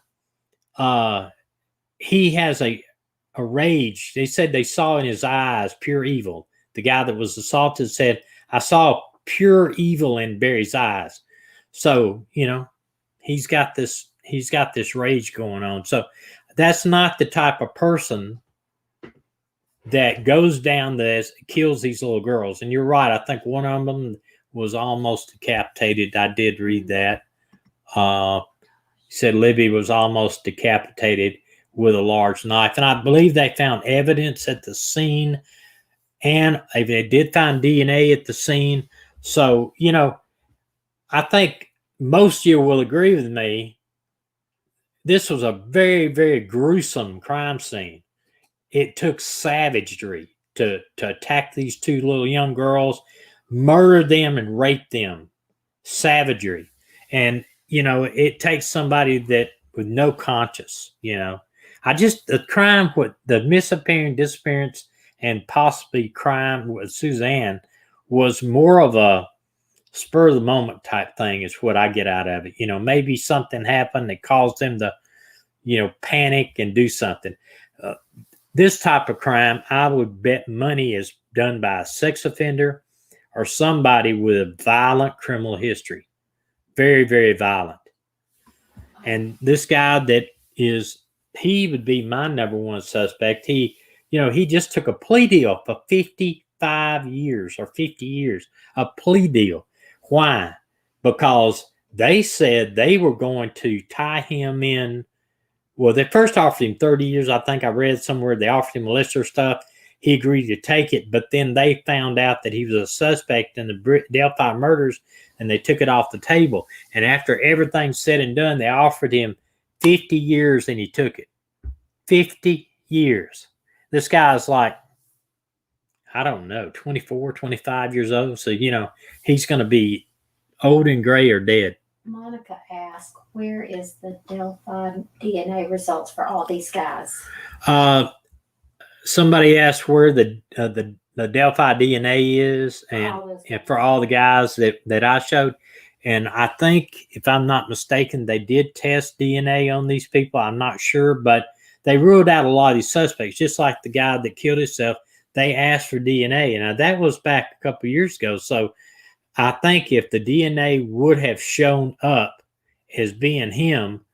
he has a rage. They said they saw in his eyes pure evil. The guy that was assaulted said, I saw pure evil in Barry's eyes. So, you know, he's got this rage going on. So that's not the type of person that goes down this, kills these little girls. And you're right. I think one of them was almost decapitated. I did read that. He said Libby was almost decapitated with a large knife. And I believe they found evidence at the scene, and they did find DNA at the scene. So, you know, I think most of you will agree with me. This was a very, very gruesome crime scene. It took savagery to attack these two little young girls, murder them, and rape them. Savagery. And, you know, it takes somebody that with no conscience, you know. The crime, the disappearance, and possibly crime with Suzanne was more of a spur of the moment type thing is what I get out of it. You know, maybe something happened that caused them to, you know, panic and do something. This type of crime, I would bet money, is done by a sex offender or somebody with a violent criminal history. Very, very violent. And this guy he would be my number one suspect. He just took a plea deal for 55 years or 50 years, a plea deal. Why? Because they said they were going to tie him in. Well, they first offered him 30 years. I think I read somewhere they offered him lesser stuff. He agreed to take it, but then they found out that he was a suspect in the Delphi murders, and they took it off the table. And after everything's said and done, they offered him 50 years, and he took it. 50 years. This guy's like, I don't know, 24, 25 years old. So, you know, he's going to be old and gray or dead. Monica asked, where is the Delphi DNA results for all these guys? Somebody asked where the Delphi DNA is, and for all the guys that I showed. And I think, if I'm not mistaken, they did test DNA on these people. I'm not sure, but they ruled out a lot of these suspects, just like the guy that killed himself. They asked for DNA, and that was back a couple of years ago. So I think if the DNA would have shown up as being him,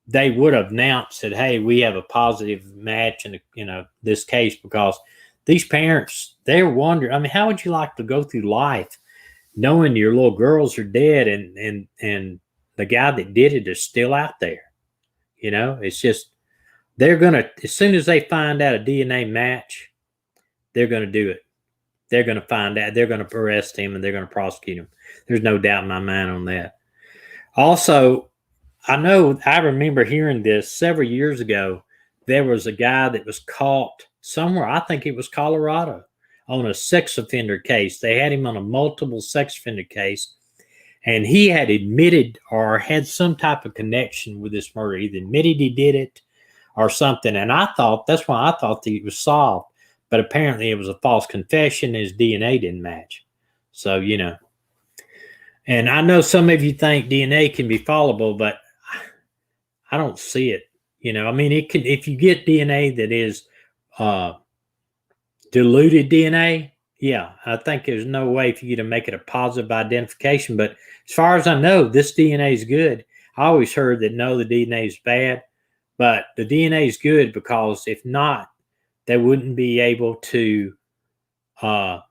they would have announced that, hey, we have a positive match in this case, because these parents, they're wondering, I mean, how would you like to go through life knowing your little girls are dead and the guy that did it is still out there. It's just, they're going to, as soon as they find out a DNA match, they're going to do it. They're going to find out, they're going to arrest him, and they're going to prosecute him. There's no doubt in my mind on that. Also, I remember hearing this several years ago. There was a guy that was caught somewhere, I think it was Colorado, on a sex offender case. They had him on a multiple sex offender case, and he had admitted or had some type of connection with this murder. He admitted he did it or something, and that's why I thought that it was solved. But apparently it was a false confession. His DNA didn't match. So, and I know some of you think DNA can be fallible, but I don't see it. I mean, it can, if you get DNA that is diluted DNA, yeah, I think there's no way for you to make it a positive identification. But as far as I know, this DNA is good. I always heard that no, the DNA is bad, but the DNA is good because if not, they wouldn't be able to. They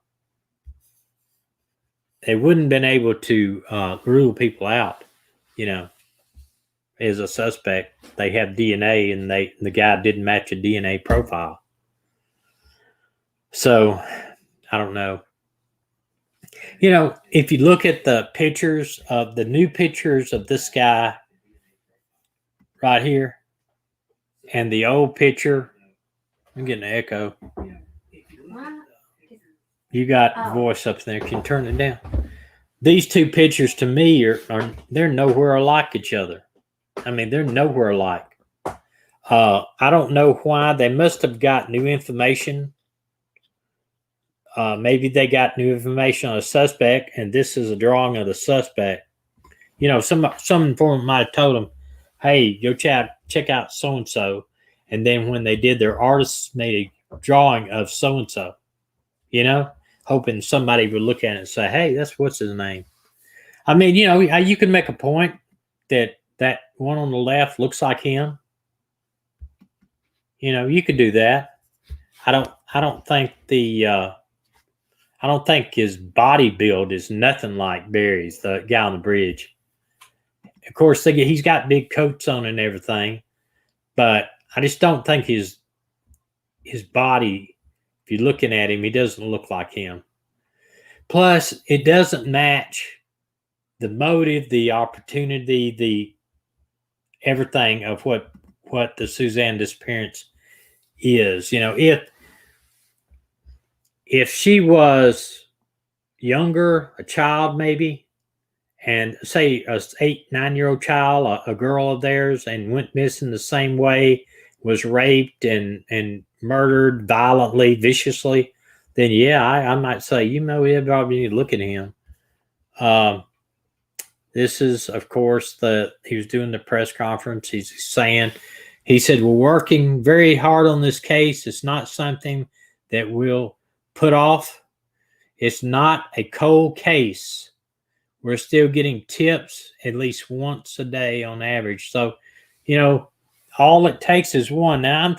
wouldn't been able to rule people out, as a suspect. They have DNA, and the guy didn't match a DNA profile. So, I don't know. If you look at the new pictures of this guy right here, and the old picture, I'm getting an echo. You got voice up there. Can you turn it down? These two pictures to me they're nowhere alike each other. I mean, they're nowhere alike. I don't know why. They must have got new information. Maybe they got new information on a suspect, and this is a drawing of the suspect. Some informant might have told them, hey, go check out so-and-so. And then when they did, their artists made a drawing of so-and-so, hoping somebody would look at it and say, hey, what's his name? I mean, you can make a point that one on the left looks like him. You could do that. I don't think his body build is nothing like Barry's, the guy on the bridge. Of course, he's got big coats on and everything, but I just don't think his body, if you're looking at him, he doesn't look like him. Plus, it doesn't match the motive, the opportunity, the everything of what the Suzanne disappearance is. If she was younger, a child maybe, and say a 8-9-year-old child, a girl of theirs, and went missing the same way, was raped and murdered violently, viciously, then yeah, I might say, you probably need to look at him. This is, of course, he was doing the press conference. He said, we're working very hard on this case. It's not something that we'll put off. It's not a cold case. We're still getting tips at least once a day on average. So, all it takes is one. Now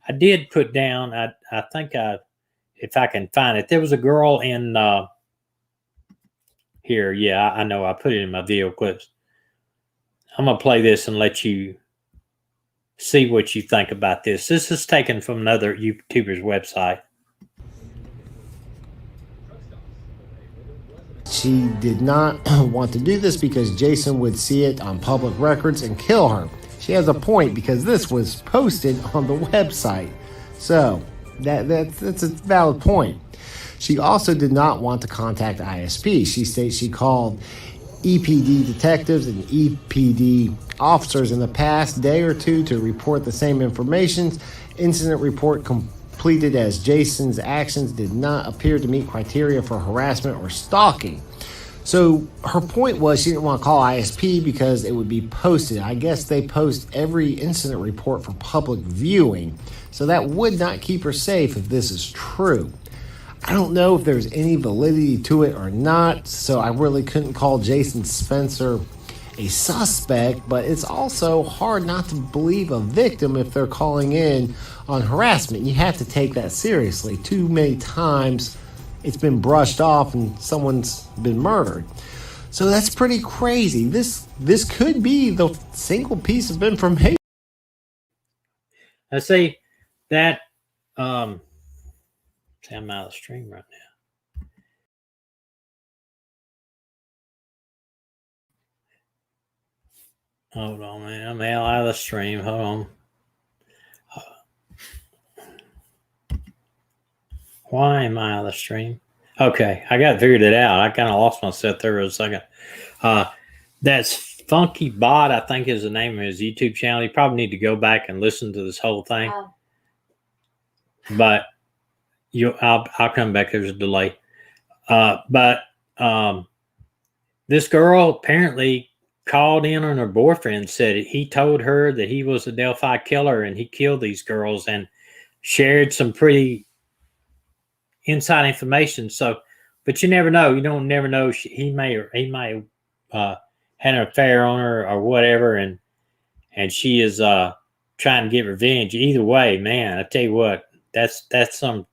I did put down, I think if I can find it, there was a girl in here. Yeah, I know. I put it in my video clips. I'm going to play this and let you see what you think about this. This is taken from another YouTuber's website. She did not want to do this because Jason would see it on public records and kill her. She has a point because this was posted on the website. So that's a valid point. She also did not want to contact ISP. She states she called EPD detectives and EPD officers in the past day or two to report the same information. Incident report completed as Jason's actions did not appear to meet criteria for harassment or stalking. So her point was she didn't want to call ISP because it would be posted. I guess they post every incident report for public viewing. So that would not keep her safe if this is true. I don't know if there's any validity to it or not, so I really couldn't call Jason Spencer a suspect, but it's also hard not to believe a victim if they're calling in on harassment. You have to take that seriously. Too many times it's been brushed off and someone's been murdered. So that's pretty crazy. This could be the single piece of information. I see that. See, I'm out of the stream right now. Hold on, man. I'm out of the stream. Hold on. Why am I out of the stream? Okay, I got figured it out. I kind of lost myself there for a second. That's Funky Bot, I think is the name of his YouTube channel. You probably need to go back and listen to this whole thing. But I'll come back. There's a delay. This girl apparently called in on her boyfriend, said he told her that he was a Delphi killer and he killed these girls, and shared some pretty inside information. So, but you never know. You don't never know. He may had an affair on her or whatever, and she is trying to get revenge. Either way, man, I tell you what, that's some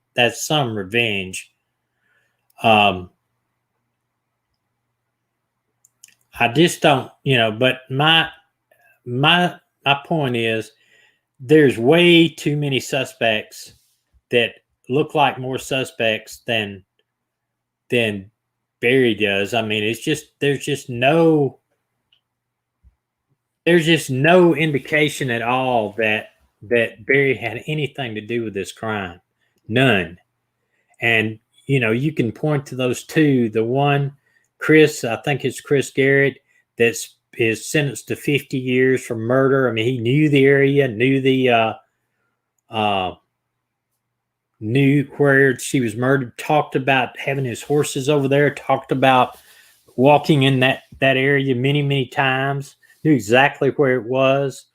revenge. I just don't, but my point is there's way too many suspects that look like more suspects than Barry does. I mean, there's just no indication at all that Barry had anything to do with this crime. None. And you can point to those two. The one, Chris, I think it's Chris Garrett, is sentenced to 50 years for murder. I mean, he knew the area, knew where she was murdered, talked about having his horses over there, talked about walking in that area many, many times, knew exactly where it was.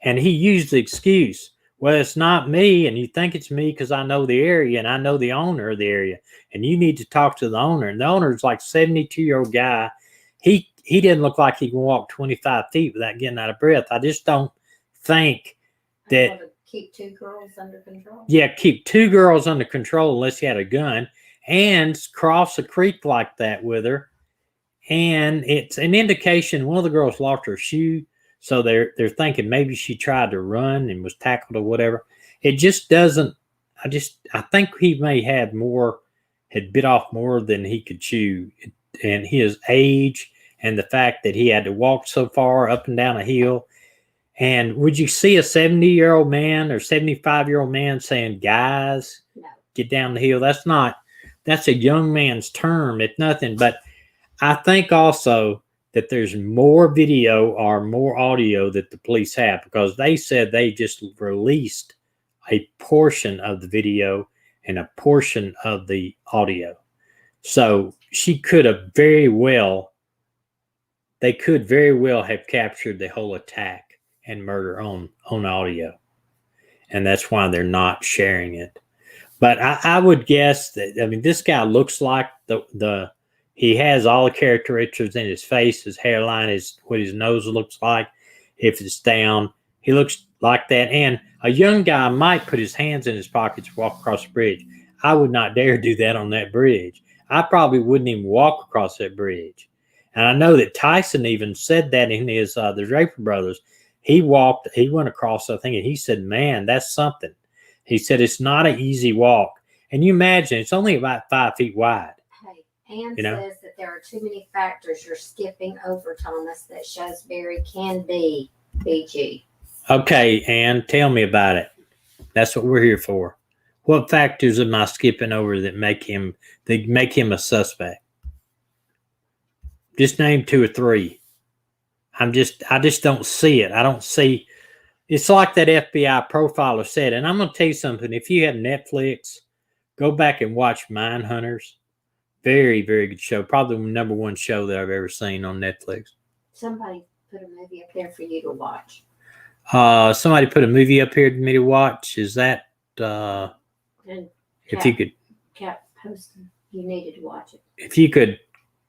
And he used the excuse, well, it's not me, and you think it's me because I know the area and I know the owner of the area, and you need to talk to the owner. And the owner's like a 72-year-old guy. He didn't look like he can walk 25 feet without getting out of breath. I just don't think that... Keep two girls under control. Yeah, keep two girls under control unless he had a gun, and cross a creek like that with her. And it's an indication one of the girls lost her shoe, so they're thinking maybe she tried to run and was tackled or whatever. It just doesn't. I think he may have had bit off more than he could chew, and his age and the fact that he had to walk so far up and down a hill. And would you see a 70-year-old man or 75-year-old man saying, guys, get down the hill? That's a young man's term, if nothing. But I think also that there's more video or more audio that the police have, because they said they just released a portion of the video and a portion of the audio. So they could very well have captured the whole attack and murder on audio, and that's why they're not sharing it. But I would guess that, I mean, this guy looks like he has all the characteristics in his face, his hairline, what his nose looks like. If it's down, he looks like that. And a young guy might put his hands in his pockets and walk across the bridge. I would not dare do that on that bridge. I probably wouldn't even walk across that bridge. And I know that Tyson even said that in his the Draper Brothers. He went across, I think, and he said, man, that's something. He said, it's not an easy walk. And you imagine, it's only about 5 feet wide. Hey, Ann says that there are too many factors you're skipping over, Thomas, that shows Barry can be BG. Okay, Ann, tell me about it. That's what we're here for. What factors am I skipping over that make him a suspect? Just name 2 or 3. I just don't see it. I don't see. It's like that FBI profiler said, and I'm going to tell you something. If you have Netflix, go back and watch Mindhunters. Very, very good show. Probably the #1 show that I've ever seen on Netflix. Somebody put a movie up there for you to watch. Somebody put a movie up here for me to watch. Is that if you could? Cap posted. You needed to watch it. If you could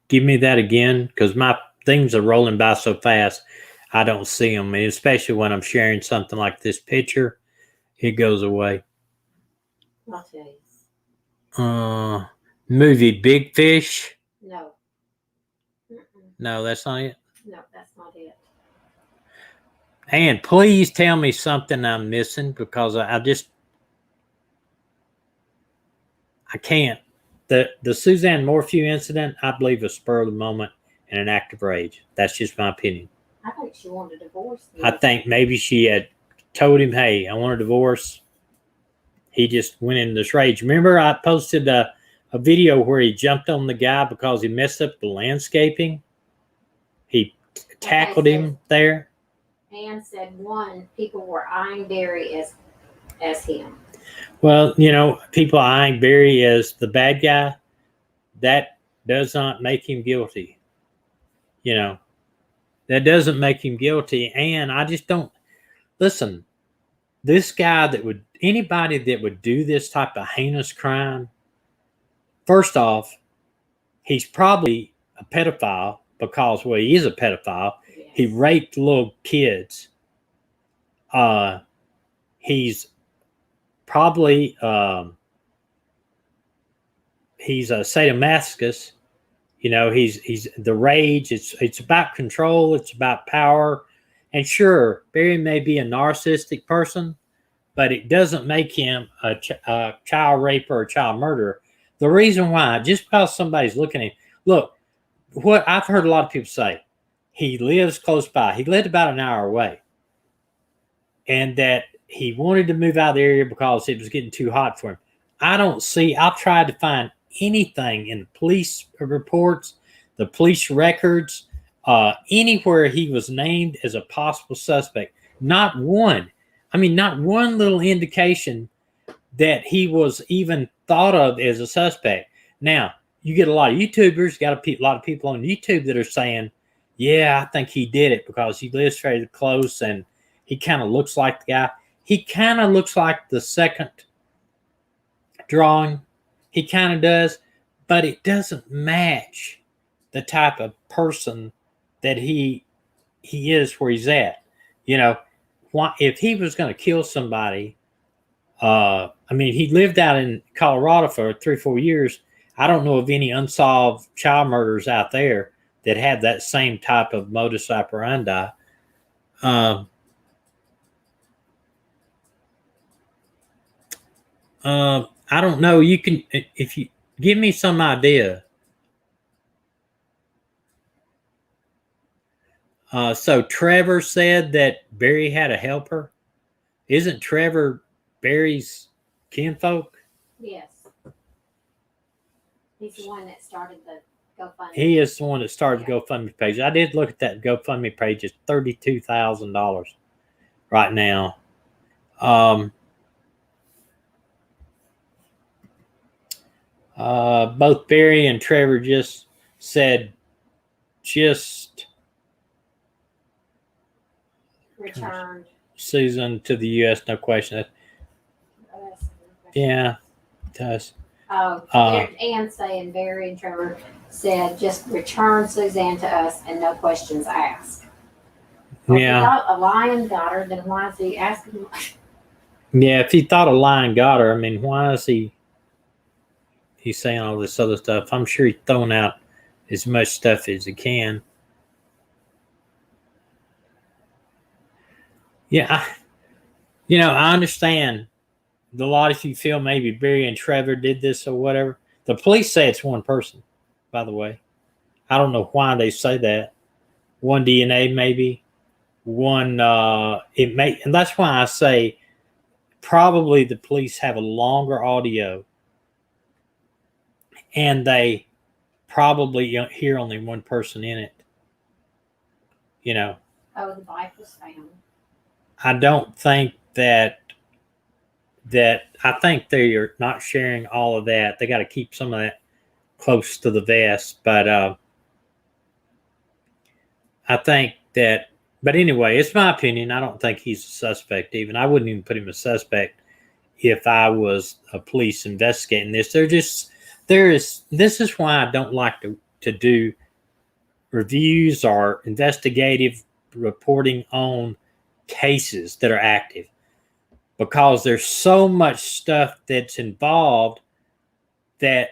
give me that again, because my things are rolling by so fast, I don't see them, and especially when I'm sharing something like this picture, it goes away. I'll tell you. Movie Big Fish? No. No, that's not it. No, that's not it. And please tell me something I'm missing, because I can't. The Suzanne Morphew incident, I believe, was spur of the moment and an act of rage. That's just my opinion. I think she wanted a divorce. I think maybe she had told him, hey, I want a divorce. He just went into this rage. Remember, I posted a video where he jumped on the guy because he messed up the landscaping. He tackled him there. Ann said people were eyeing Barry as him. Well, people eyeing Barry as the bad guy, that does not make him guilty. That doesn't make him guilty. And I just don't listen. This guy anybody that would do this type of heinous crime, first off, he's probably a pedophile because, well, he is a pedophile. Yes. He raped little kids. He's probably he's a sadomasochist. He's the rage. It's about control. It's about power. And sure, Barry may be a narcissistic person, but it doesn't make him a child raper or a child murderer. The reason why, just because somebody's looking at him, look, what I've heard a lot of people say, he lives close by. He lived about an hour away. And that he wanted to move out of the area because it was getting too hot for him. I've tried to find anything in the police reports, the police records, anywhere he was named as a possible suspect. Not one little indication that he was even thought of as a suspect. Now, you get a lot of YouTubers, a lot of people on YouTube that are saying, yeah, I think he did it because he lives very close and he kind of looks like the guy. He kind of looks like the second drawing. He kind of does, but it doesn't match the type of person that he is where he's at. If he was going to kill somebody, he lived out in Colorado for 3 or 4 years. I don't know of any unsolved child murders out there that have that same type of modus operandi. I don't know. You can, if you give me some idea. So Trevor said that Barry had a helper. Isn't Trevor Barry's kinfolk? Yes. He's the one that started the GoFundMe. He is the one that started the GoFundMe page. I did look at that GoFundMe page. It's $32,000 right now. Both Barry and Trevor just said returned Susan to the U.S. No question. Yeah, it does. Ann saying Barry and Trevor said just return Suzanne to us and no questions asked. Well, yeah. If he thought a lion got her, then why is he asking? Yeah, if he thought a lion got her, why is he's saying all this other stuff? I'm sure he's throwing out as much stuff as he can. Yeah, I understand. A lot of you feel maybe Barry and Trevor did this or whatever. The police say it's one person, by the way. I don't know why they say that. One DNA maybe. One, and that's why I say probably the police have a longer audio and they probably hear only one person in it. Oh, the bike was found. I don't think that I think they are not sharing all of that. They got to keep some of that close to the vest. But I think that, but anyway, it's my opinion. I don't think he's a suspect even. I wouldn't even put him a suspect if I was a police investigating this. This is why I don't like to do reviews or investigative reporting on cases that are active, because there's so much stuff that's involved that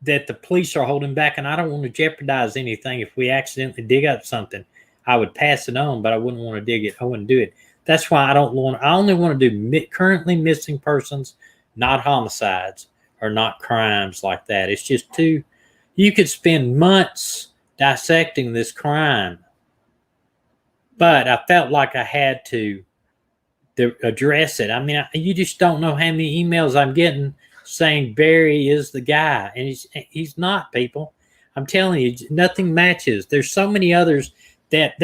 that the police are holding back, and I don't want to jeopardize anything. If we accidentally dig up something, I would pass it on, but I wouldn't want to dig it. I wouldn't do it. That's why I only want to do currently missing persons, not homicides or not crimes like that. It's just too, you could spend months dissecting this crime, but I felt like I had to address it. I mean, you just don't know how many emails I'm getting saying Barry is the guy, and he's not, people. I'm telling you, nothing matches. There's so many others that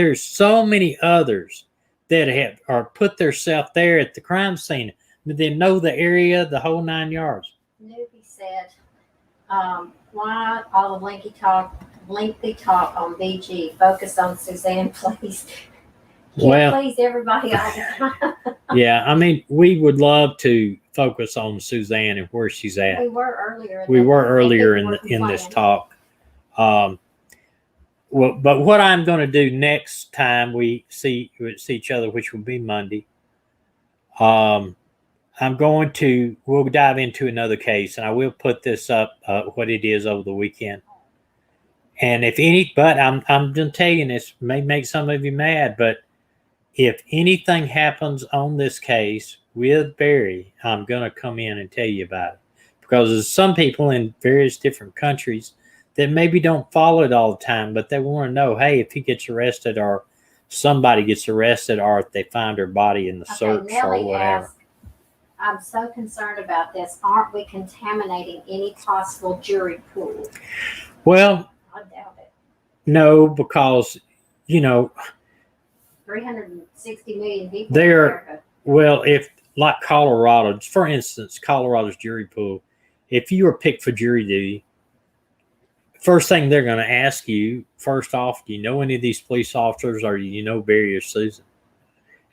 have or put themselves there at the crime scene. They know the area, the whole 9 yards. Newbie said, why all the lengthy talk on BG? Focus on Suzanne, please. Can't please everybody all the time. Yeah, I mean, we would love to focus on Suzanne and where she's at. We were earlier. In this talk. Well, but what I'm going to do next time we see each other, which will be Monday, we'll dive into another case, and I will put this up, what it is, over the weekend. And I'm going to tell you, this may make some of you mad, but if anything happens on this case with Barry, I'm going to come in and tell you about it. Because there's some people in various different countries that maybe don't follow it all the time, but they want to know, hey, if he gets arrested or somebody gets arrested or if they find her body in the search or whatever. Asked, I'm so concerned about this. Aren't we contaminating any possible jury pool? Well, I doubt it. No, because, 360 million people. If like Colorado, for instance, Colorado's jury pool, if you were picked for jury duty, first thing they're going to ask you, first off, do you know any of these police officers, or do you know Barry or Susan?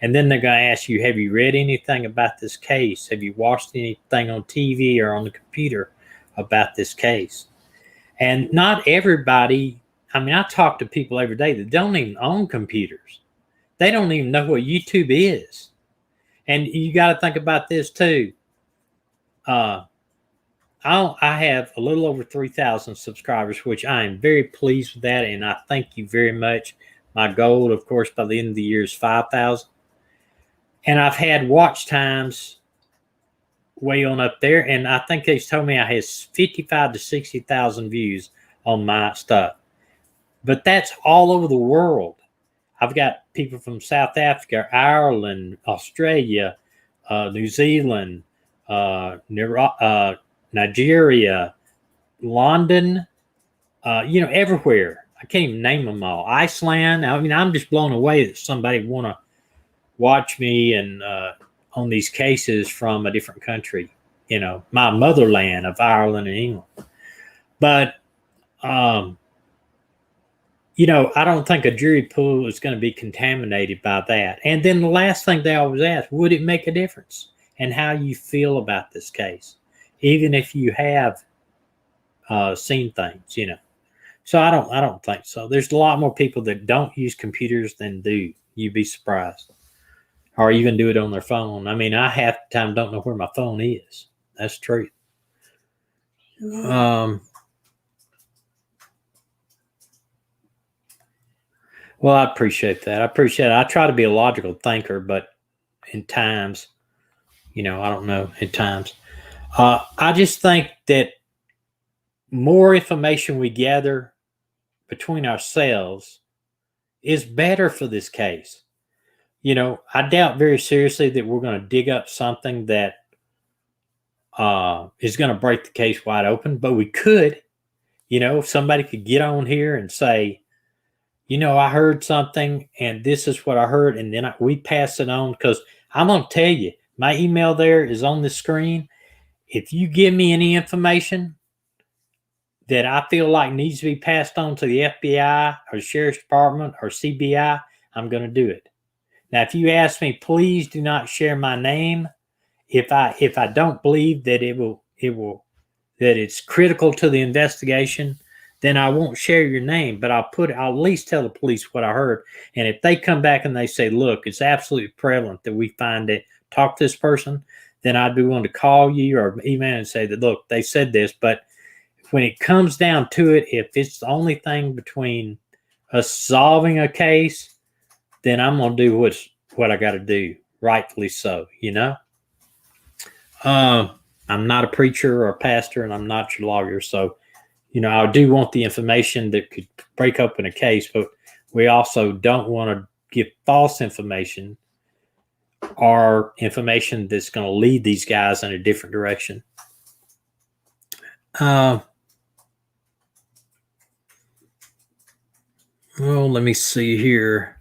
And then they're going to ask you, have you read anything about this case? Have you watched anything on TV or on the computer about this case? And not everybody, I mean, I talk to people every day that don't even own computers. They don't even know what YouTube is. And you got to think about this too. I have a little over 3,000 subscribers, which I am very pleased with that, and I thank you very much. My goal, of course, by the end of the year is 5,000. And I've had watch times way on up there, and I think they told me I had 55 to 60,000 views on my stuff. But that's all over the world. I've got people from South Africa, Ireland, Australia, New Zealand, Nigeria, London, everywhere. I can't even name them all. Iceland. I mean, I'm just blown away that somebody want to watch me and on these cases from a different country, my motherland of Ireland and England. But, I don't think a jury pool is going to be contaminated by that. And then the last thing they always ask, would it make a difference in how you feel about this case, even if you have seen things, So I don't think so. There's a lot more people that don't use computers than do. You'd be surprised. Or even do it on their phone. I mean, I half the time don't know where my phone is. That's true. Well, I appreciate that. I try to be a logical thinker, but in times, I don't know, at times. I just think that more information we gather between ourselves is better for this case. I doubt very seriously that we're going to dig up something that is going to break the case wide open, but we could. If somebody could get on here and say, I heard something and this is what I heard, and then we pass it on, because I'm going to tell you, my email there is on the screen. If you give me any information that I feel like needs to be passed on to the FBI or Sheriff's Department or CBI, I'm going to do it. Now, if you ask me, please do not share my name. If I don't believe that that it's critical to the investigation, then I won't share your name, but I'll at least tell the police what I heard. And if they come back and they say, look, it's absolutely prevalent that we find it, talk to this person, then I'd be willing to call you or email and say that, look, they said this, but when it comes down to it, if it's the only thing between us solving a case, then I'm going to do what I got to do, rightfully so, you know? I'm not a preacher or a pastor, and I'm not your lawyer, so, you know, I do want the information that could break open a case, but we also don't want to give false information or information that's going to lead these guys in a different direction. Well, let me see here.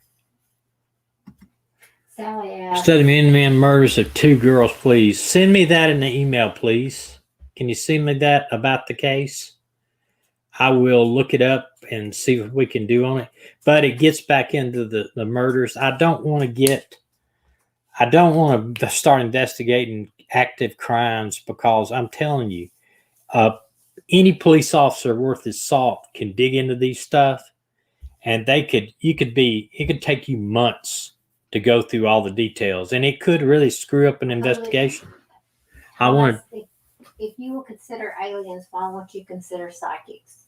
Sally asked, Study men murders of 2 girls, please. Send me that in the email, please. Can you send me that about the case? I will look it up and see what we can do on it. But it gets back into the murders. I don't want to start investigating active crimes, because I'm telling you, any police officer worth his salt can dig into these stuff, and it could take you months to go through all the details, and it could really screw up an investigation. if you will consider aliens, why won't you consider psychics?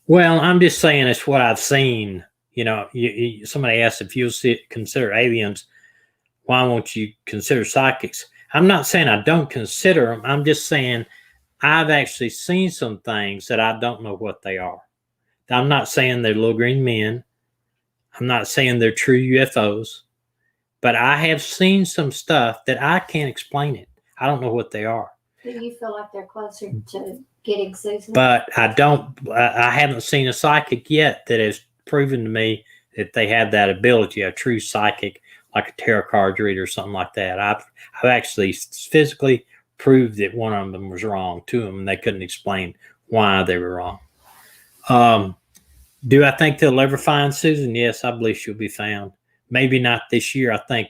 Well, I'm just saying it's what I've seen. You know, somebody asked if you'll consider aliens, why won't you consider psychics? I'm not saying I don't consider them. I'm just saying I've actually seen some things that I don't know what they are. I'm not saying they're little green men. I'm not saying they're true UFOs. But I have seen some stuff that I can't explain it. I don't know what they are. Do you feel like they're closer to getting Susan? But I haven't seen a psychic yet that has proven to me that they have that ability, a true psychic, like a tarot card reader or something like that. I've actually physically proved that one of them was wrong to them, and they couldn't explain why they were wrong. Do I think they'll ever find Susan? Yes, I believe she'll be found. Maybe not this year. I think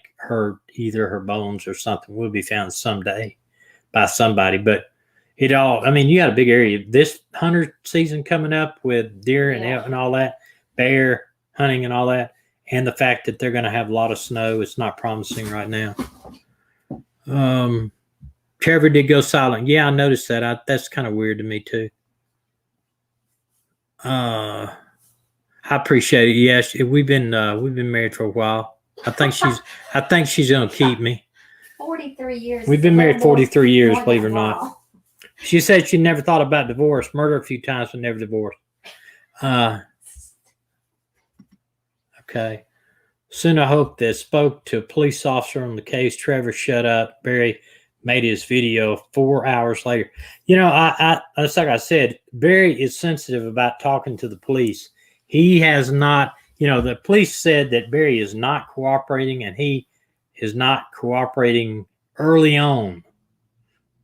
either her bones or something will be found someday by somebody. But you got a big area. This hunter season coming up with deer and all that, bear hunting and all that, and the fact that they're going to have a lot of snow, it's not promising right now. Trevor did go silent. Yeah, I noticed that. That's kind of weird to me too. I appreciate it. Yes, we've been married for a while. I think she's gonna keep me. 43 years. We've been married 43 years, believe it or not. She said she never thought about divorce. Murder a few times, but never divorced. Okay. Soon I hope that spoke to a police officer on the case. Trevor shut up. Barry made his video 4 hours later. You know, it's like I said, Barry is sensitive about talking to the police. He has not, the police said that Barry is not cooperating, and he is not cooperating early on.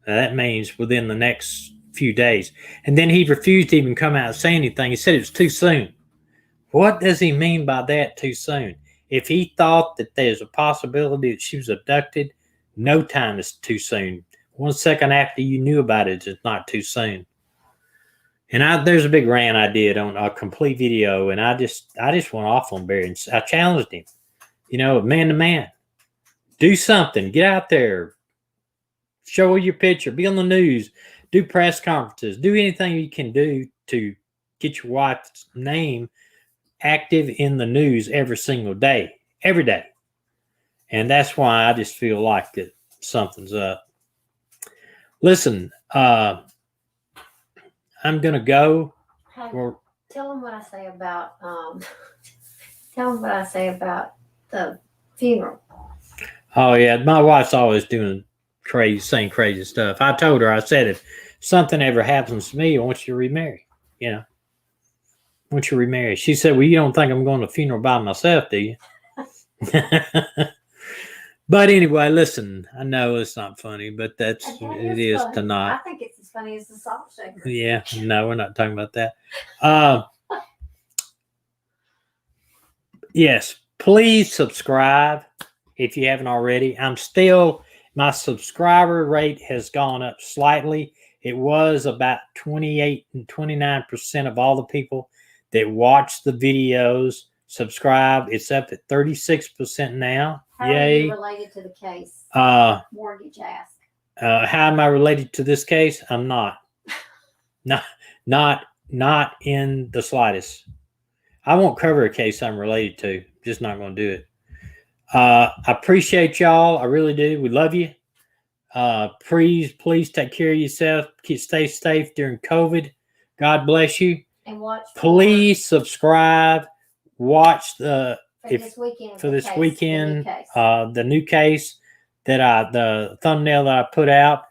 Now, that means within the next few days. And then he refused to even come out and say anything. He said it was too soon. What does he mean by that, too soon? If he thought that there's a possibility that she was abducted, no time is too soon. 1 second after you knew about it, it's not too soon. And there's a big rant I did on a complete video, and I just went off on Barry, and I challenged him, man to man. Do something. Get out there. Show your picture. Be on the news. Do press conferences. Do anything you can do to get your wife's name active in the news every single day. Every day. And that's why I just feel like that something's up. Listen, I'm going to go. Hey, tell them what I say about the funeral. Oh, yeah. My wife's always saying crazy stuff. I told her, I said, if something ever happens to me, I want you to remarry. I want you to remarry. She said, well, you don't think I'm going to a funeral by myself, do you? But anyway, listen, I know it's not funny, but it is funny. tonight. I think it's as funny as the salt shaker. Yeah, no, we're not talking about that. Yes, please subscribe if you haven't already. My subscriber rate has gone up slightly. It was about 28 and 29% of all the people that watch the videos subscribe. It's up at 36% now. How Yay. are you related to the case? Mortgage ask. How am I related to this case? I'm not. Not in the slightest. I won't cover a case I'm related to. Just not going to do it. I appreciate y'all. I really do. We love you. Please take care of yourself. Stay safe during COVID. God bless you. And watch. Please subscribe. Watch For this weekend, the new case that the thumbnail that I put out.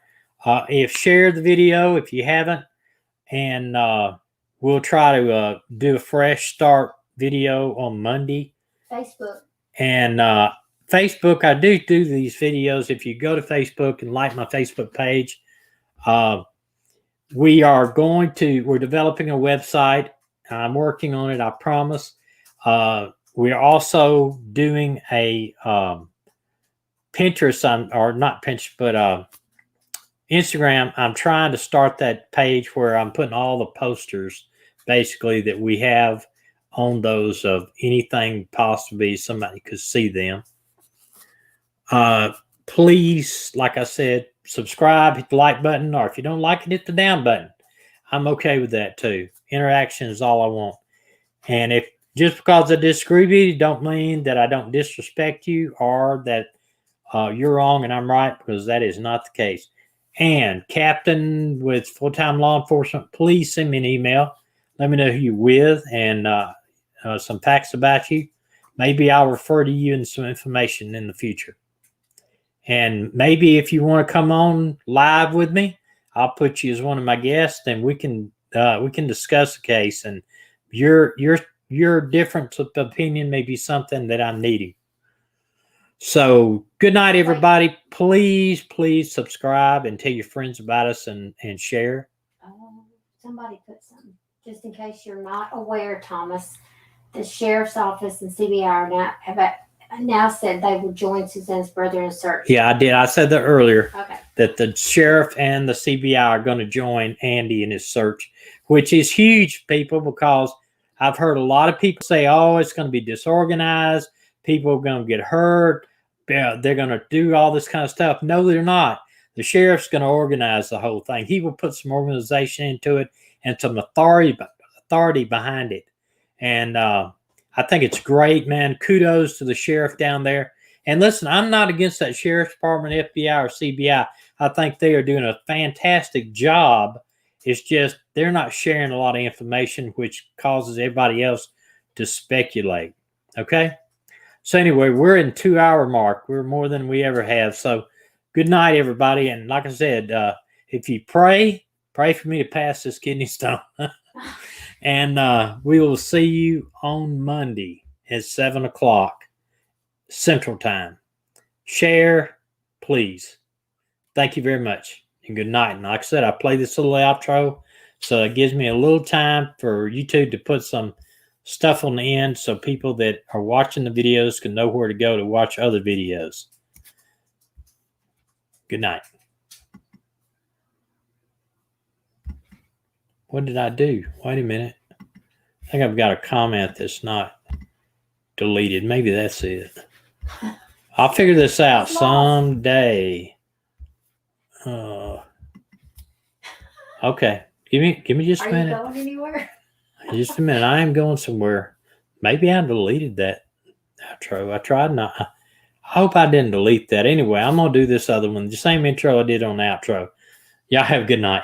If share the video if you haven't, and we'll try to do a fresh start video on Monday. Facebook. And Facebook, I do these videos. If you go to Facebook and like my Facebook page, we're developing a website. I'm working on it, I promise. We're also doing a Pinterest, or not Pinterest, but Instagram. I'm trying to start that page where I'm putting all the posters basically that we have on those of anything possibly somebody could see them. Please, like I said, subscribe, hit the like button, or if you don't like it, hit the down button. I'm okay with that too. Interaction is all I want. And if just because I disagree with you, don't mean that I don't disrespect you or that you're wrong and I'm right, because that is not the case. And Captain with Full-Time Law Enforcement, please send me an email. Let me know who you're with and some facts about you. Maybe I'll refer to you in some information in the future. And maybe if you want to come on live with me, I'll put you as one of my guests, and we can discuss the case. And your difference of opinion may be something that I'm needing. So good night, everybody. Please subscribe and tell your friends about us and share. Somebody put something. Just in case you're not aware, Thomas, the sheriff's office and CBI now said they will join Suzanne's brother in a search. Yeah, I did. I said that earlier. Okay. That the sheriff and the CBI are going to join Andy in his search, which is huge, people, because I've heard a lot of people say, oh, it's going to be disorganized. People are going to get hurt. They're going to do all this kind of stuff. No, they're not. The sheriff's going to organize the whole thing. He will put some organization into it and some authority behind it. And I think it's great, man. Kudos to the sheriff down there. And listen, I'm not against that sheriff's department, FBI, or CBI. I think they are doing a fantastic job. It's just they're not sharing a lot of information, which causes everybody else to speculate. Okay? So anyway, we're in 2-hour mark. We're more than we ever have. So good night, everybody. And like I said, if you pray for me to pass this kidney stone. And we will see you on Monday at 7 o'clock Central Time. Share, please. Thank you very much. And good night. And like I said, I play this little outro, so it gives me a little time for YouTube to put some stuff on the end so people that are watching the videos can know where to go to watch other videos. Good night. What did I do? Wait a minute. I think I've got a comment that's not deleted. Maybe that's it. I'll figure this out someday. Okay. Give me just a minute. Are you going anywhere? Just a minute. I am going somewhere. Maybe I deleted that outro. I tried not. I hope I didn't delete that. Anyway, I'm going to do this other one. The same intro I did on the outro. Y'all have a good night.